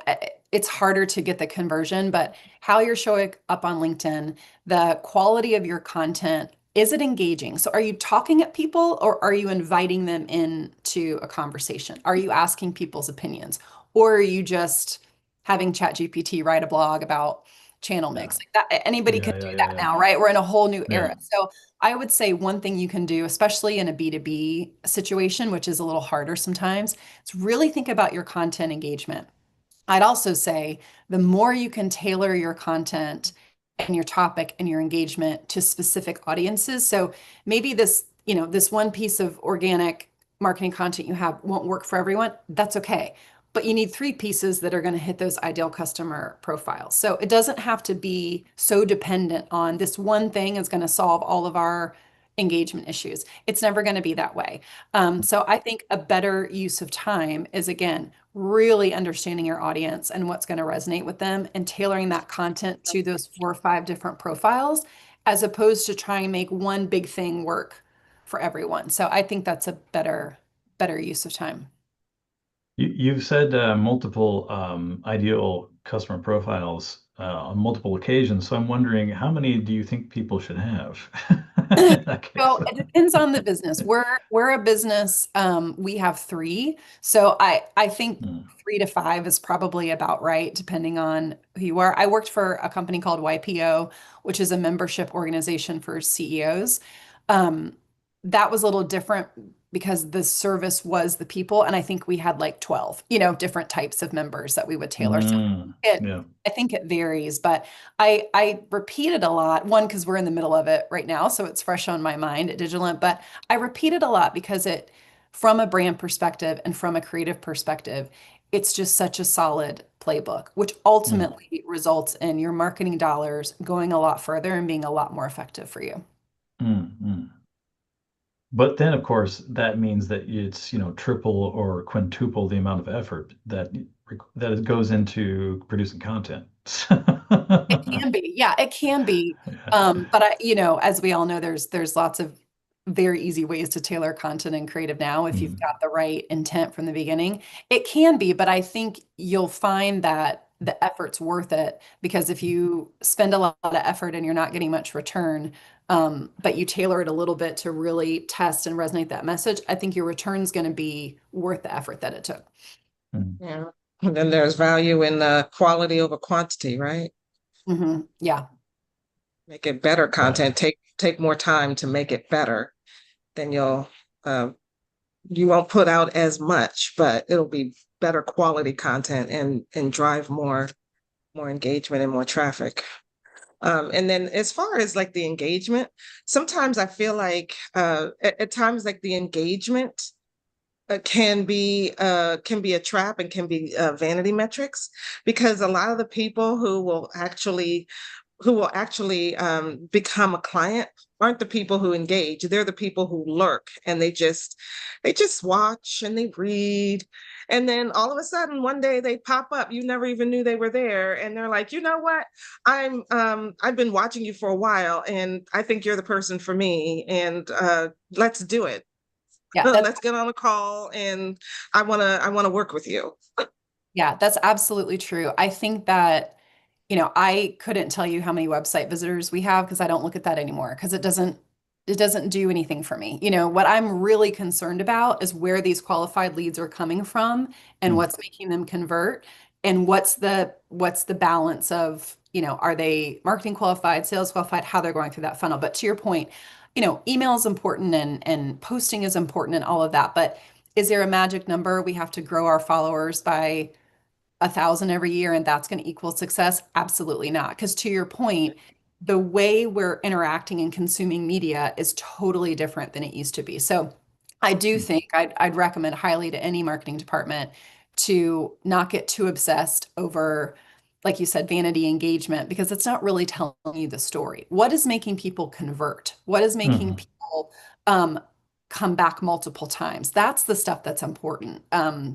it's harder to get the conversion, but how you're showing up on LinkedIn, the quality of your content, is it engaging? So are you talking at people or are you inviting them into a conversation? Are you asking people's opinions? Or are you just having ChatGPT write a blog about channel yeah, mix? Like that, anybody can yeah, do yeah, yeah, that yeah, now, right? We're in a whole new yeah. era. So I would say one thing you can do, especially in a B2B situation, which is a little harder sometimes, is really think about your content engagement. I'd also say the more you can tailor your content and your topic and your engagement to specific audiences. So maybe this one piece of organic marketing content you have won't work for everyone. That's okay. But you need three pieces that are going to hit those ideal customer profiles. So it doesn't have to be so dependent on this one thing is going to solve all of our engagement issues. It's never going to be that way. So I think a better use of time is, again, really understanding your audience and what's going to resonate with them and tailoring that content to those 4 or 5 different profiles, as opposed to trying to make one big thing work for everyone. So I think that's a better use of time. You've said multiple ideal customer profiles on multiple occasions, so I'm wondering how many do you think people should have in that case? So it depends on the business. We're a business. We have three. So I think Hmm. 3 to 5 is probably about right, depending on who you are. I worked for a company called YPO, which is a membership organization for CEOs. Um, that was a little different because the service was the people, and I think we had like 12, different types of members that we would tailor. So Yeah. I think it varies, but I repeat it a lot. One, because we're in the middle of it right now, so it's fresh on my mind at Digilant. But I repeat it a lot because from a brand perspective and from a creative perspective, it's just such a solid playbook, which ultimately results in your marketing dollars going a lot further and being a lot more effective for you. Mm-hmm. But then, of course, that means that it's, triple or quintuple the amount of effort that it goes into producing content. It can be, yeah, it can be. Yeah. But as we all know, there's lots of very easy ways to tailor content and creative now if you've Mm, got the right intent from the beginning. It can be, but I think you'll find that the effort's worth it because if you spend a lot of effort and you're not getting much return, but you tailor it a little bit to really test and resonate that message, I think your return's going to be worth the effort that it took. mm. Yeah. And then there's value in quality over quantity, right? Yeah. Make it better Right. content. Take more time to make it better. Then uh, you won't put out as much, but it'll be better quality content and drive more engagement and more traffic. And then as far as like the engagement, sometimes I feel like at times like the engagement can be a trap and can be vanity metrics because a lot of the people who will actually become a client aren't the people who engage. They're the people who lurk and they just watch and they read. And then all of a sudden one day they pop up. You never even knew they were there. And they're like, you know what? I've been watching you for a while and I think you're the person for me. And let's do it. Yeah, Let's get on a call and I wanna work with you. that's absolutely true. I think that, I couldn't tell you how many website visitors we have because I don't look at that anymore because it doesn't do anything for me. What I'm really concerned about is where these qualified leads are coming from and Mm, what's making them convert and what's the balance of, are they marketing qualified, sales qualified, how they're going through that funnel. But to your point, email is important and posting is important and all of that. But is there a magic number? We have to grow our followers by 1,000 every year and that's going to equal success? Absolutely not. Because to your point, the way we're interacting and consuming media is totally different than it used to be. So I do mm, think I'd recommend highly to any marketing department to not get too obsessed over, like you said, vanity engagement, because it's not really telling you the story. What is making people convert? What is making mhm. people um, come back multiple times? That's the stuff that's important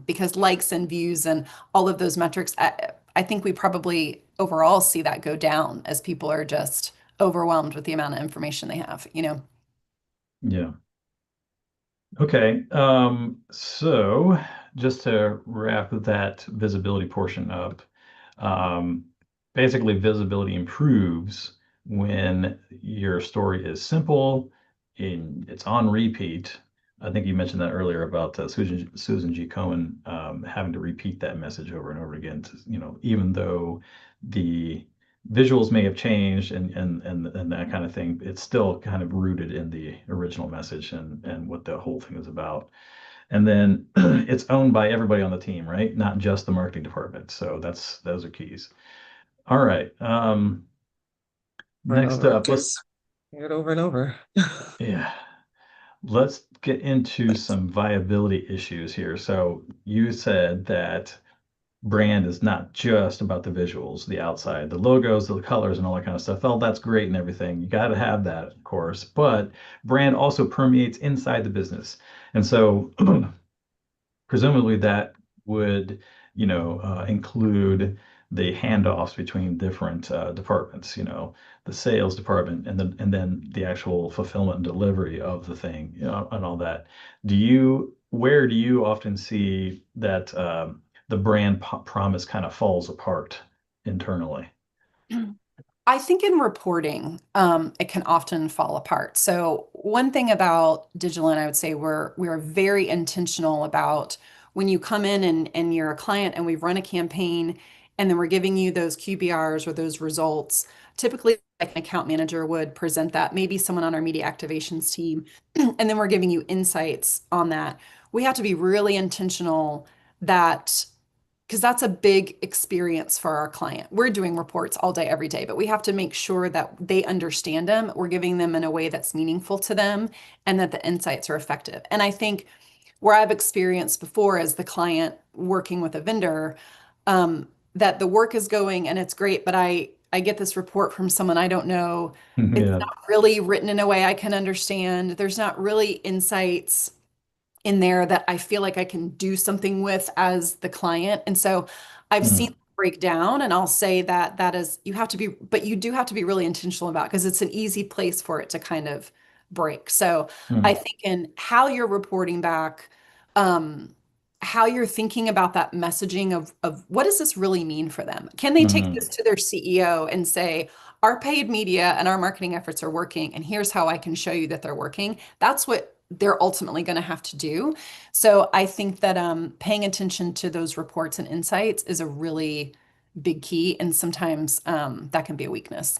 because likes and views and all of those metrics, I think we probably overall see that go down as people are just overwhelmed with the amount of information they have. Yeah. Okay. So just to wrap that visibility portion up, um, basically visibility improves when your story is simple and it's on repeat. I think you mentioned that earlier about Susan G. Komen having to repeat that message over and over again to, even though the visuals may have changed and that kind of thing, it's still kind of rooted in the original message and what the whole thing is about. And then it's owned by everybody on the team, right? Not just the marketing department. So those are keys. All right. Over and Next over. up, let's Just hear it over and over. yeah, let's get into some viability issues here. So you said that brand is not just about the visuals, the outside, the logos, the colors, and all that kind of stuff. Oh, that's great and everything. You got to have that, of course. But brand also permeates inside the business. And so presumably that would, include the handoffs between different departments, the sales department and then the actual fulfillment and delivery of the thing, and all that. Where do you often see that the brand promise kind of falls apart internally? I think in reporting, it can often fall apart. So one thing about Digiland, I would say we're very intentional about when you come in and you're a client and we've run a campaign and then we're giving you those QBRs or those results. Typically, like an account manager would present that, maybe someone on our media activations team, and then we're giving you insights on that. We have to be really intentional that because that's a big experience for our client. We're doing reports all day, every day, but we have to make sure that they understand them. We're giving them in a way that's meaningful to them and that the insights are effective. And I think where I've experienced before as the client working with a vendor, that the work is going and it's great, but I get this report from someone I don't know. It's Yeah. not really written in a way I can understand. There's not really insights in there that I feel like I can do something with as the client. And so I've seen Mm, it break down, and I'll say that that is, you have to be, but you do have to be really intentional about, because it's an easy place for it to kind of break. So I mm, think in how you're reporting back, um, how you're thinking about that messaging of what does this really mean for them? Can they take mm. this to their CEO and say, our paid media and our marketing efforts are working, and here's how I can show you that they're working? That's what they're ultimately going to have to do. So I think that paying attention to those reports and insights is a really big key, and sometimes that can be a weakness.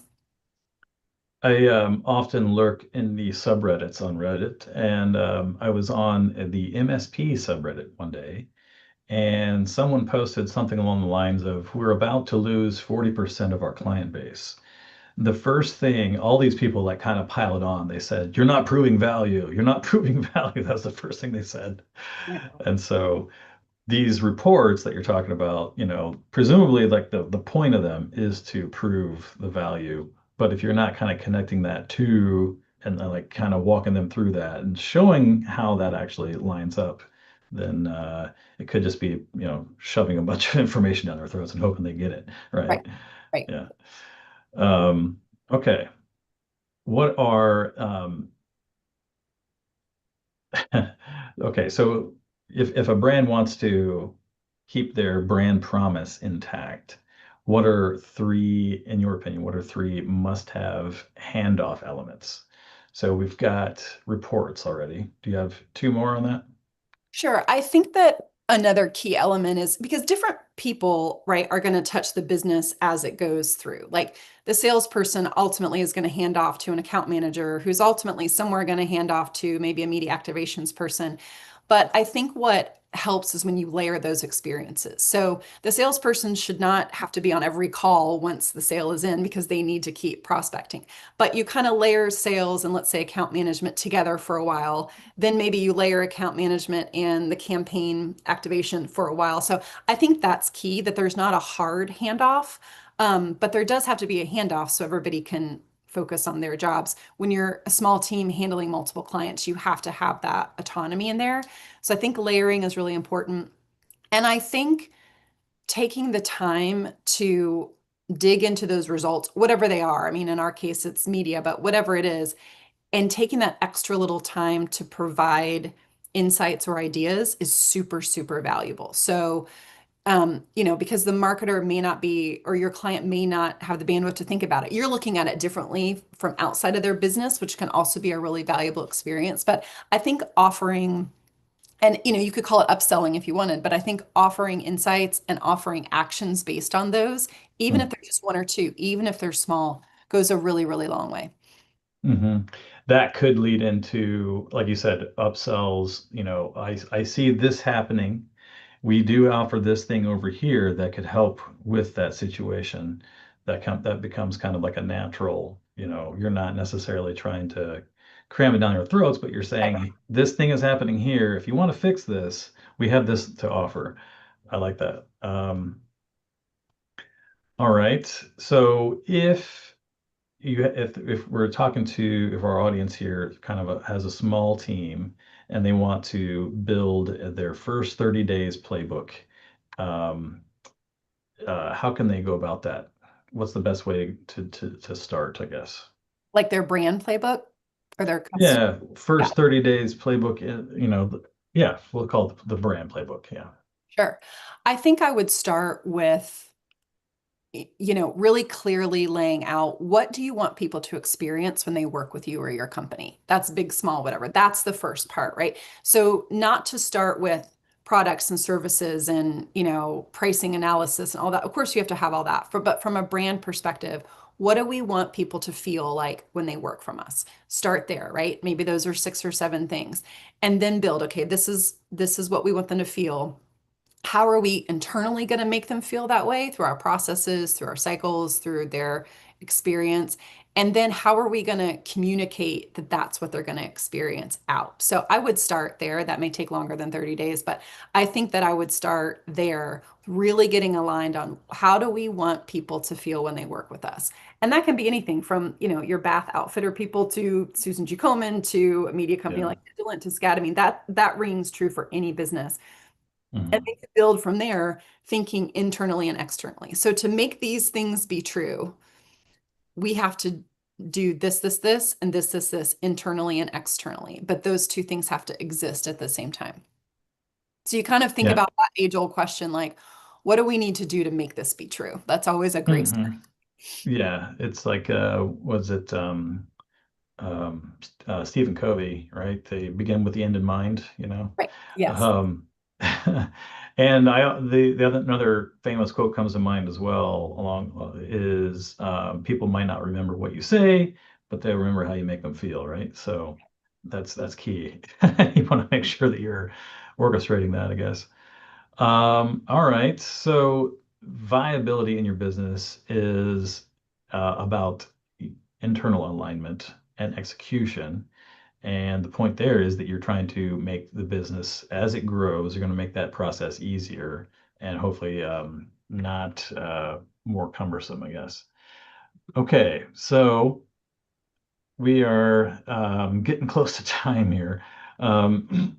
I often lurk in the subreddits on Reddit, and I was on the MSP subreddit one day, and someone posted something along the lines of, "We're about to lose 40% of our client base." The first thing, all these people like kind of piled on. They said, "You're not proving value. You're not proving value." That's the first thing they said. Yeah. And so these reports that you're talking about, presumably like the point of them is to prove the value. But if you're not kind of connecting that to and like kind of walking them through that and showing how that actually lines up, then it could just be, shoving a bunch of information down their throats and hoping they get it, Right, right? right. Yeah. Um, okay. What are okay, so if a brand wants to keep their brand promise intact, what are three, in your opinion, what are three must-have handoff elements? So we've got reports already. Do you have two more on that? Sure. I think that another key element is because different people, right, are going to touch the business as it goes through. Like the salesperson ultimately is going to hand off to an account manager who's ultimately somewhere going to hand off to maybe a media activations person. But I think what helps is when you layer those experiences. So the salesperson should not have to be on every call once the sale is in, because they need to keep prospecting. But you kind of layer sales and, let's say, account management together for a while. Then maybe you layer account management and the campaign activation for a while. So I think that's key, that there's not a hard handoff, but there does have to be a handoff so everybody can focus on their jobs. When you're a small team handling multiple clients, you have to have that autonomy in there. So I think layering is really important. And I think taking the time to dig into those results, whatever they are. I mean, in our case, it's media, but whatever it is, and taking that extra little time to provide insights or ideas is super, super valuable. So, because the marketer may not be, or your client may not have the bandwidth to think about it. You're looking at it differently from outside of their business, which can also be a really valuable experience. But I think offering, and you could call it upselling if you wanted, but I think offering insights and offering actions based on those, even if they're just one or two, even if they're small, goes a really, really long way. Mm-hmm. That could lead into, like you said, upsells. I see this happening. We do offer this thing over here that could help with that situation. That becomes kind of like a natural, you're not necessarily trying to cram it down your throats, but you're saying this thing is happening here. If you want to fix this, we have this to offer. I like that. All right. So if we're talking to, if our audience here kind of has a small team and they want to build their first 30 days playbook, um, how can they go about that? What's the best way to start, I guess? Like their brand playbook or their custom. Yeah, Yeah, first 30 days playbook, yeah, we'll call it the brand playbook. Yeah. sure. I think I would start with, really clearly laying out, what do you want people to experience when they work with you or your company? That's big, small, whatever. That's the first part, right? So not to start with products and services and, pricing analysis and all that. Of course, you have to have all that, but from a brand perspective, what do we want people to feel like when they work from us? Start there, right? Maybe those are six or seven things, and then build, okay, this is what we want them to feel. How are we internally going to make them feel that way? Through our processes, through our cycles, through their experience. And then how are we going to communicate that that's what they're going to experience out? So I would start there. That may take longer than 30 days, but I think that I would start there, really getting aligned on how do we want people to feel when they work with us. And that can be anything from, your bath outfitter people to Susan G. Komen to a media company Yeah. like Vigilant to SCAD. I mean, that rings true for any business. And Mhm. they can build from there, thinking internally and externally. So to make these things be true, we have to do this, and this internally and externally. But those two things have to exist at the same time. So you kind of think Yeah. about that age-old question, like, what do we need to do to make this be true? That's always a great start. Mhm. Yeah. It's like, was it Stephen Covey, right? They begin with the end in mind, Right. Yes. Um, and the other another famous quote comes to mind as well. Along is people might not remember what you say, but they remember how you make them feel, right? So that's key. You want to make sure that you're orchestrating that, I guess. All right. So viability in your business is about internal alignment and execution. And the point there is that you're trying to make the business, as it grows, you're going to make that process easier and hopefully not more cumbersome, I guess. Okay, so we are getting close to time here. Um,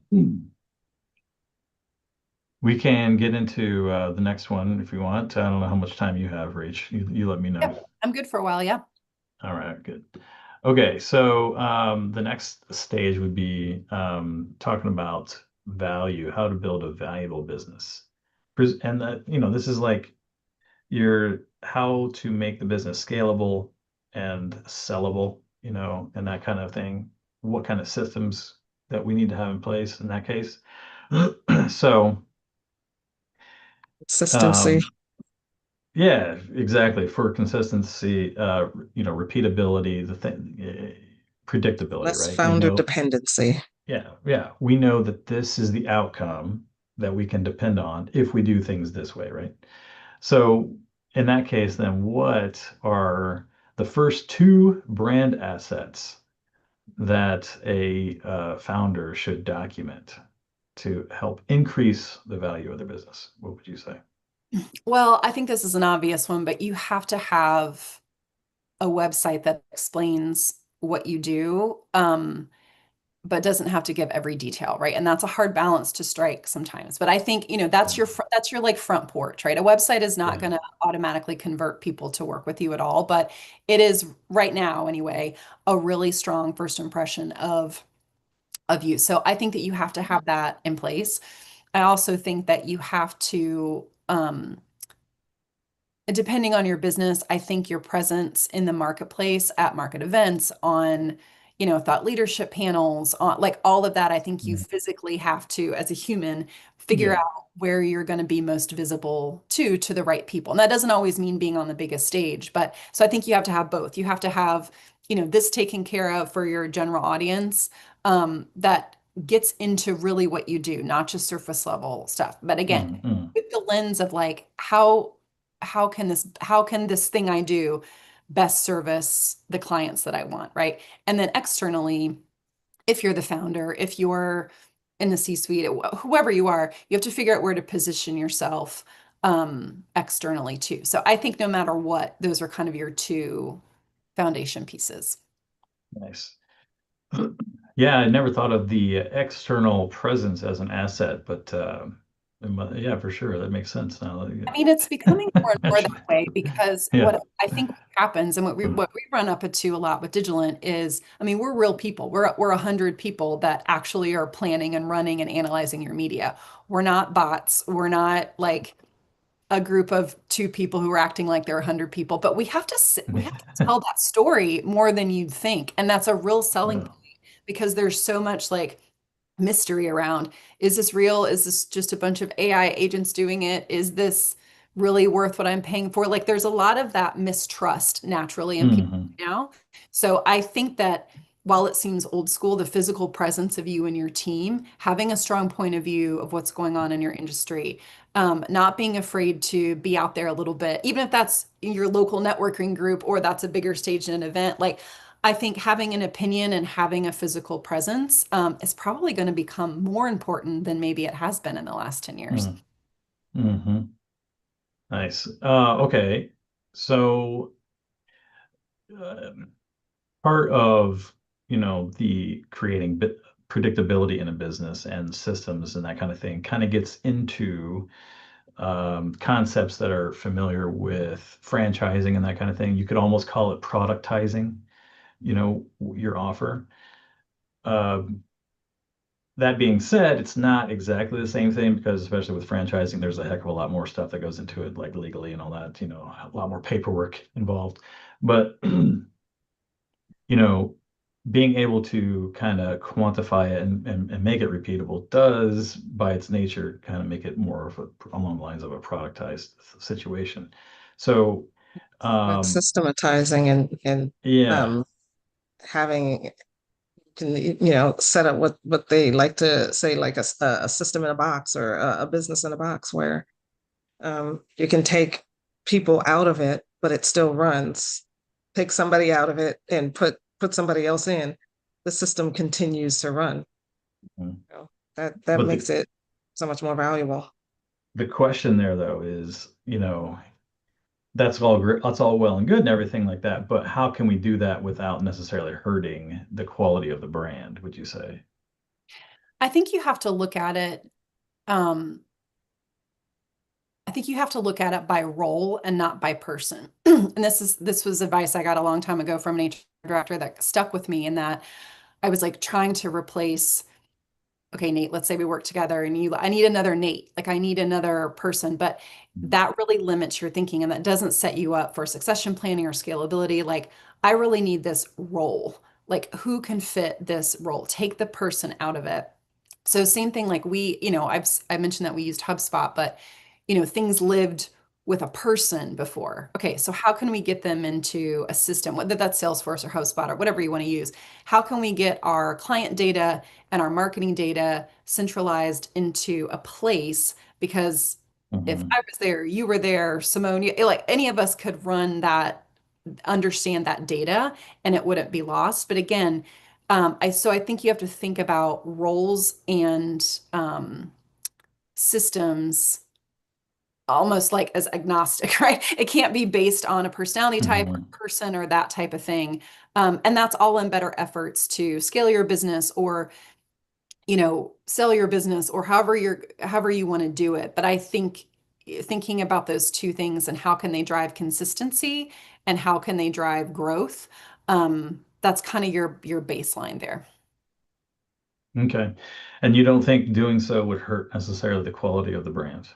we can get into the next one if you want. I don't know how much time you have, Rach. You let me know. Yep. I'm good for a while. Yeah. All right, good. Okay, so the next stage would be talking about value, how to build a valuable business. And that, this is like your how to make the business scalable and sellable, and that kind of thing. What kind of systems that we need to have in place in that case. So, Consistency, um, yeah, exactly. For consistency, repeatability, the thing, predictability, less right? We founder know, dependency. yeah, we know that this is the outcome that we can depend on if we do things this way, right? So in that case, then what are the first two brand assets that a founder should document to help increase the value of their business? What would you say? Well, I think this is an obvious one, but you have to have a website that explains what you do. But doesn't have to give every detail, right? And that's a hard balance to strike sometimes. But I think, that's your like front porch, right? A website is not Yeah. going to automatically convert people to work with you at all, but it is right now anyway, a really strong first impression of you. So I think that you have to have that in place. I also think that you have to depending on your business, I think your presence in the marketplace at market events, on, thought leadership panels, on like all of that, I think you Mm. physically have to, as a human, figure Yeah. out where you're going to be most visible to the right people. And that doesn't always mean being on the biggest stage, but so I think you have to have both. You have to have, this taken care of for your general audience, that gets into really what you do, not just surface level stuff. But again, Mm, mm. with the lens of like how can this thing I do best service the clients that I want, right? And then externally, if you're the founder, if you're in the C-suite, whoever you are, you have to figure out where to position yourself externally too. So I think no matter what, those are kind of your two foundation pieces. Nice. Yeah, I never thought of the external presence as an asset, but yeah, for sure, that makes sense now. I mean, it's becoming more and more that Mention way because it. what I think happens and what we run up into a lot with Digilant is, I mean, we're real people. We're 100 people that actually are planning and running and analyzing your media. We're not bots. We're not like a group of two people who are acting like they're 100 people, but we have to Yeah. tell that story more than you'd think. And that's a real selling Yeah. point because there's so much like mystery around, is this real? Is this just a bunch of AI agents doing it? Is this really worth what I'm paying for? Like there's a lot of that mistrust naturally in people Mhm. now. So I think that while it seems old school, the physical presence of you and your team, having a strong point of view of what's going on in your industry, not being afraid to be out there a little bit, even if that's in your local networking group or that's a bigger stage in an event. Like, I think having an opinion and having a physical presence is probably going to become more important than maybe it has been in the last 10 years. Mm-hmm. Nice. Okay. So part of, the creating predictability in a business and systems and that kind of thing kind of gets into concepts that are familiar with franchising and that kind of thing. You could almost call it productizing, your offer. That being said, it's not exactly the same thing because especially with franchising, there's a heck of a lot more stuff that goes into it, like legally and all that, a lot more paperwork involved. But, being able to kind of quantify it and make it repeatable does, by its nature, kind of make it more of along the lines of a productized situation. So, Like um, systematizing and yeah. um, having can set up what they like to say, like a system in a box or a business in a box, where you can take people out of it, but it still runs. Take somebody out of it and put somebody else in. The system continues to run. Mhm. That But makes it so much more valuable. the question there though is, that's all great, that's all well and good and everything like that, but how can we do that without necessarily hurting the quality of the brand, would you say? I think you have to look at it. Um, I think you have to look at it by role and not by person. And this was advice I got a long time ago from an HR director that stuck with me in that I was like trying to replace, okay, Nate, let's say we work together and I need another Nate, like I need another person, but that really limits your thinking and that doesn't set you up for succession planning or scalability. Like I really need this role. Like who can fit this role? Take the person out of it. So same thing, like I mentioned that we used HubSpot, but things lived with a person before. Okay, so how can we get them into a system, whether that's Salesforce or HubSpot or whatever you want to use? How can we get our client data and our marketing data centralized into a place? Because if Mhm. I was there, you were there, Simone, like any of us could run that, understand that data, and it wouldn't be lost. But again, I think you have to think about roles and systems almost like as agnostic, right? It can't be based on a personality type or Mhm. person or that type of thing. And that's all in better efforts to scale your business or, sell your business or however you want to do it. But I think thinking about those two things and how can they drive consistency and how can they drive growth, that's kind of your baseline there. Okay. And you don't think doing so would hurt necessarily the quality of the brand?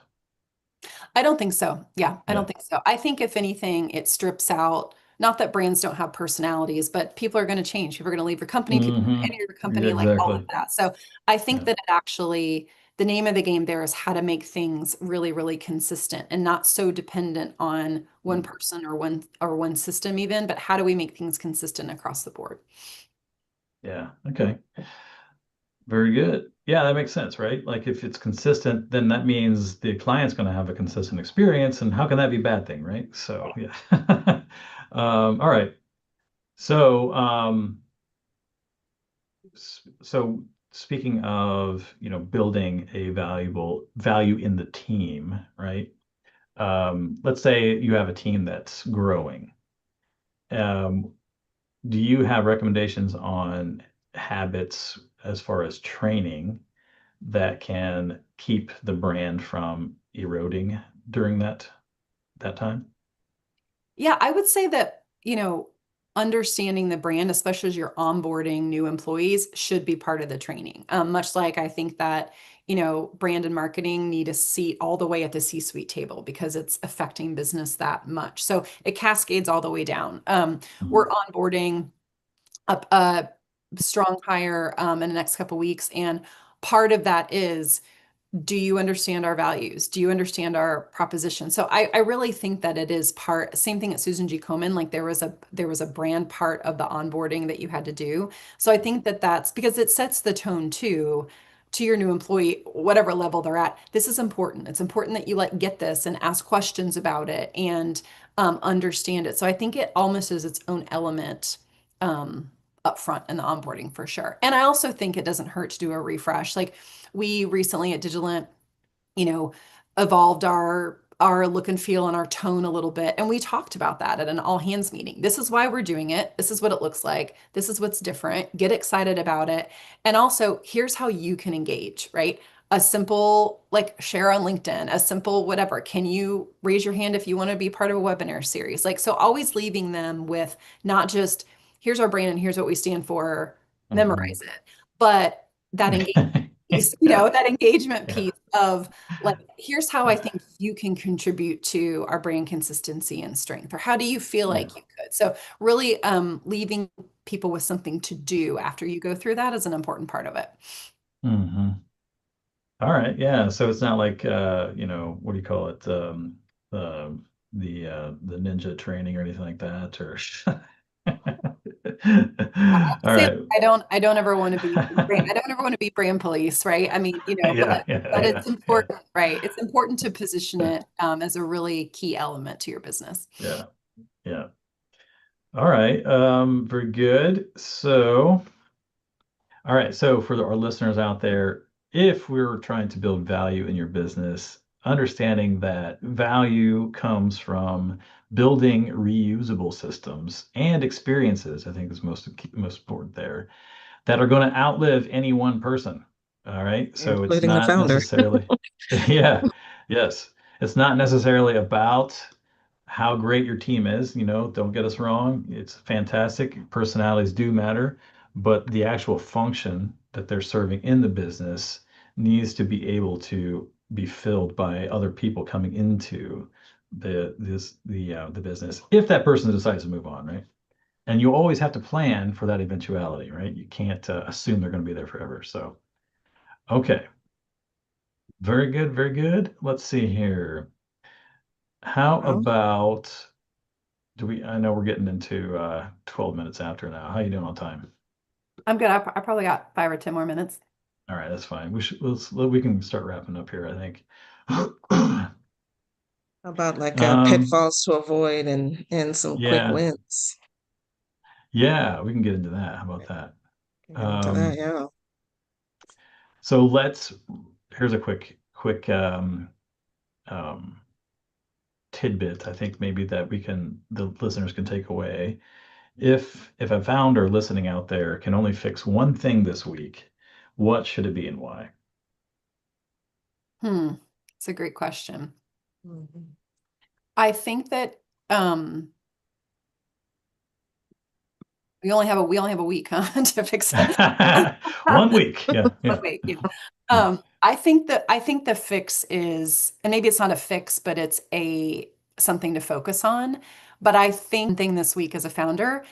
I don't think so. Yeah, I Yeah. don't think so. I think if anything, it strips out, not that brands don't have personalities, but people are going to change. People are going to leave your company, people are going to Hmm. enter your Yeah, company, like all of exactly. that. So I think Yeah. that it actually, the name of the game there is how to make things really, really consistent and not so dependent on one person or one system even, but how do we make things consistent across the board? Yeah. Okay. Very good. Yeah, that makes sense, right? Like if it's consistent, then that means the client's going to have a consistent experience, and how can that be a bad thing, right? So, yeah. All right. So, so speaking of, building a valuable value in the team, right? Let's say you have a team that's growing. Um, do you have recommendations on habits as far as training that can keep the brand from eroding during that time? Yeah, I would say that, understanding the brand, especially as you're onboarding new employees, should be part of the training. Much like I think that, brand and marketing need a seat all the way at the C-suite table because it's affecting business that much. So it cascades all the way down. We're Mhm. onboarding a strong hire in the next couple weeks, and part of that is do you understand our values? Do you understand our proposition? So I really think that it is same thing at Susan G. Komen, like there was a brand part of the onboarding that you had to do. So I think that that's because it sets the tone too to your new employee, whatever level they're at. This is important. It's important that you get this and ask questions about it and understand it. So I think it almost is its own element up front in the onboarding for sure. And I also think it doesn't hurt to do a refresh. Like we recently at Digilent, evolved our look and feel and our tone a little bit. And we talked about that at an all hands meeting. This is why we're doing it. This is what it looks like. This is what's different. Get excited about it. And also, here's how you can engage, right? A simple like share on LinkedIn, a simple whatever. Can you raise your hand if you want to be part of a webinar series? Like, so always leaving them with not just here's our brand and here's what we stand for, memorize it, but that engagement piece, that engagement Yeah. piece of like, here's how I think you can contribute to our brand consistency and strength, or how do you feel like you could? So really leaving people with something to do after you go through that is an important part of it. hmm All right. Yeah. So it's not like what do you call it? The the ninja training or anything like that, or all Say right. I don't ever want to be I don't ever want to be brand police, right? I mean, Yeah, but yeah, it's important, right? It's important to position it as a really key element to your business. yeah, yeah. All right. Very good. So, all right. So for our listeners out there, if we're trying to build value in your business, understanding that value comes from building reusable systems and experiences, I think is most important there, that are going to outlive any one person. All right. So it's Including the not founder. necessarily, yeah, yes. It's not necessarily about how great your team is. Don't get us wrong. It's fantastic. Personalities do matter, but the actual function that they're serving in the business needs to be able to be filled by other people coming into the business if that person decides to move on, right? And you always have to plan for that eventuality, right? You can't assume they're going to be there forever. So, okay, very good, very good. Let's see here. How Well, about I know we're getting into 12 minutes after now. How you doing on time? I'm good. I probably got 5 or 10 more minutes. All right, that's fine. We can start wrapping up here, I think. how about like Um, pitfalls to avoid and some quick yeah, wins? yeah, we can get into that. How about that? Can get into that, Um, yeah. so here's a quick um, tidbit I think maybe that the listeners can take away. If a founder listening out there can only fix one thing this week, what should it be and why? It's a great question. Mhm. I think that we only have a week, to fix it. 1 week. Yeah. Yeah. Wait, I think the fix is, and maybe it's not a fix, but it's something to focus on. But I think thing this week as a founder,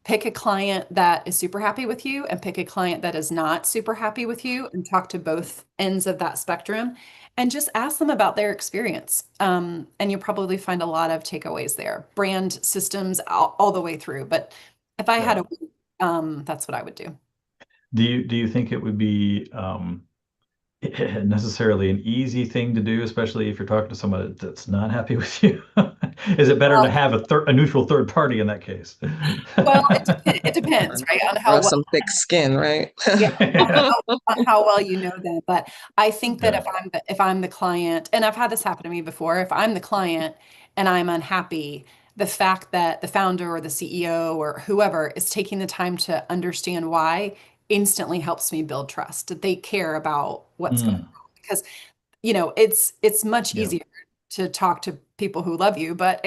pick a client that is super happy with you and pick a client that is not super happy with you and talk to both ends of that spectrum and just ask them about their experience. And you'll probably find a lot of takeaways there, brand systems all the way through. But if I had Yeah. a week, that's what I would do. Do you think it would be necessarily an easy thing to do, especially if you're talking to someone that's not happy with you? Is it better to have a neutral third party in that case? Well, it depends, And right, on grow how well, some thick skin, right? yeah, Yeah. on how well you know them. But I think that Yeah. if I'm the client, and I've had this happen to me before, if I'm the client and I'm unhappy, the fact that the founder or the CEO or whoever is taking the time to understand why instantly helps me build trust, that they care about what's going Mm, on. Because it's much yeah. easier to talk to people who love you, but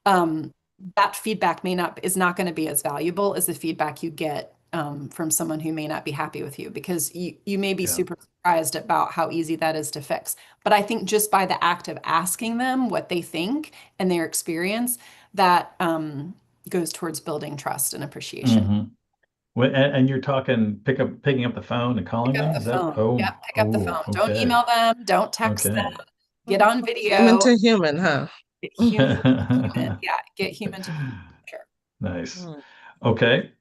um, that feedback is not going to be as valuable as the feedback you get from someone who may not be happy with you, because you may be Yeah. super surprised about how easy that is to fix. But I think just by the act of asking them what they think and their experience, that goes towards building trust and appreciation. hmm And you're talking picking up the phone and calling Pick up them? the Is that, phone. Yeah, pick up the phone. Don't okay. email them. Don't text them. Okay. Get on Human video. to human, huh? Get human to human. Yeah, get human to human. Sure. Nice. Mm. Okay.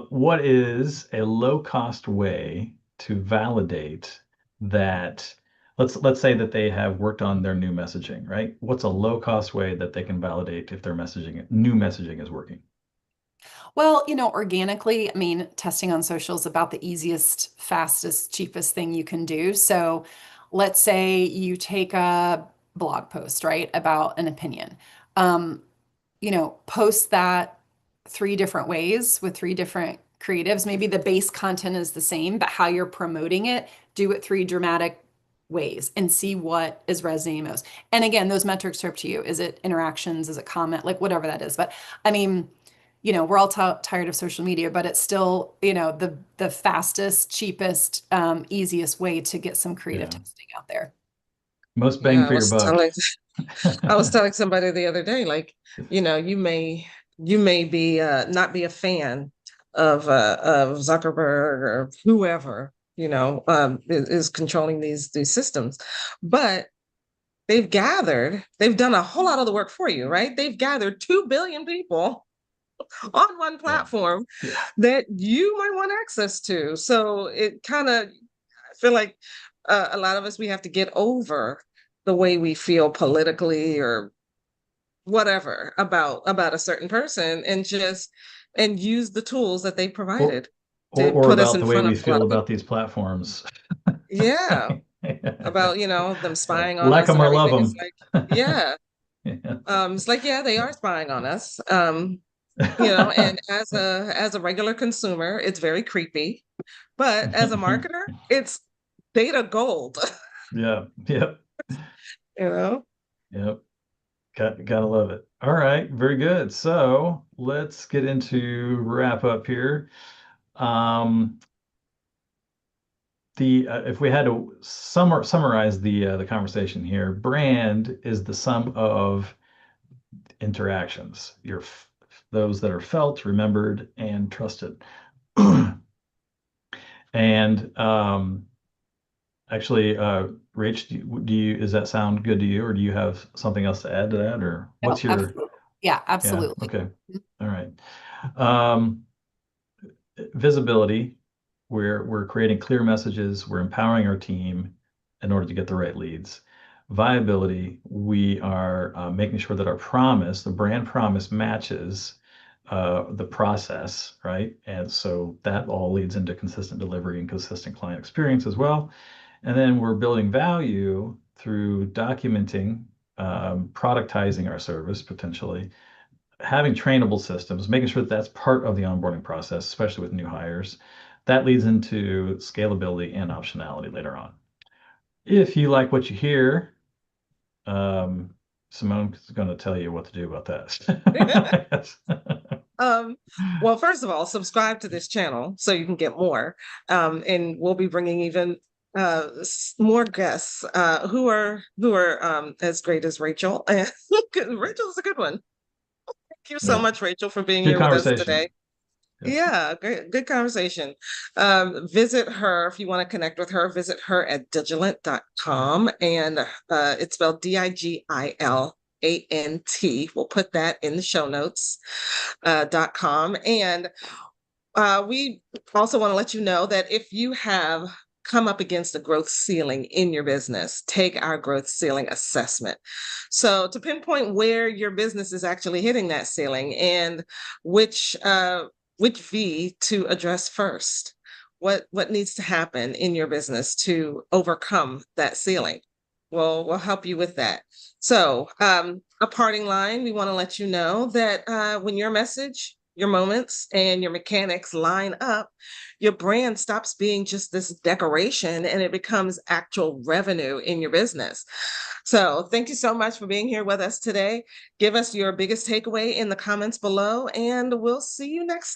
What is a low-cost way to validate that? Let's say that they have worked on their new messaging, right? What's a low-cost way that they can validate if their new messaging is working? Well, organically, I mean, testing on social is about the easiest, fastest, cheapest thing you can do. So let's say you take a blog post, right, about an opinion. Um, post that 3 different ways with 3 different creatives. Maybe the base content is the same, but how you're promoting it, do it 3 dramatic ways and see what is resonating most. And again, those metrics are up to you. Is it interactions? Is it comment? Like whatever that is. But I mean, we're all tired of social media, but it's still, the fastest, cheapest, easiest way to get some creative Yeah. testing out there. Most bang Yeah, for your buck. I was telling somebody the other day, like, you may be not be a fan of Zuckerberg or whoever, is controlling these systems, but they've done a whole lot of the work for you, right? They've gathered 2 billion people on one Yeah. platform Yeah. that you might want access to. So it kind of, I feel like a lot of us, we have to get over the way we feel politically or whatever about a certain person and use the tools that they Or, provided or, to or put us about in the way front of we a lot feel of about people. these platforms. Yeah, about them spying on Like us them and or love everything. It's them. like, yeah, it's like, yeah, they are spying on us. And as a regular consumer, it's very creepy. But as a marketer, it's data gold. Yeah. Yep. you know? Yep. Gotta love it. All right, very good. So let's get into wrap up here. Um, the if we had to summarize the conversation here, brand is the sum of interactions. Those that are felt, remembered, and trusted. And actually, Rach, does that sound good to you, or do you have something else to add to that, or No, what's your? absolutely. Yeah, Yeah. absolutely. Okay. All right. Um, Visibility, we're creating clear messages, we're empowering our team in order to get the right leads. Viability, we are making sure that our promise, the brand promise, matches the process, right? And so that all leads into consistent delivery and consistent client experience as well. And then we're building value through documenting, productizing our service potentially, having trainable systems, making sure that that's part of the onboarding process, especially with new hires. That leads into scalability and optionality later on. If you like what you hear, Simone's going to tell you what to do about that. Um, well, first of all, subscribe to this channel so you can get more. And we'll be bringing even more guests who are as great as Rachel. And Rachel is a good one. Thank you so Yeah. much, Rachel, for being Good here with us today. conversation. Yeah. Yeah, good conversation. Visit her if you want to connect with her. Visit her at digilant.com, and it's spelled DIGILANT. We'll put that in the show notes. .com, and we also want to let you know that if you have come up against a growth ceiling in your business, take our growth ceiling assessment. So to pinpoint where your business is actually hitting that ceiling and which V to address first. What needs to happen in your business to overcome that ceiling? Well, we'll help you with that. So a parting line, we want to let you know that when your message, your moments, and your mechanics line up, your brand stops being just this decoration and it becomes actual revenue in your business. So thank you so much for being here with us today. Give us your biggest takeaway in the comments below, and we'll see you next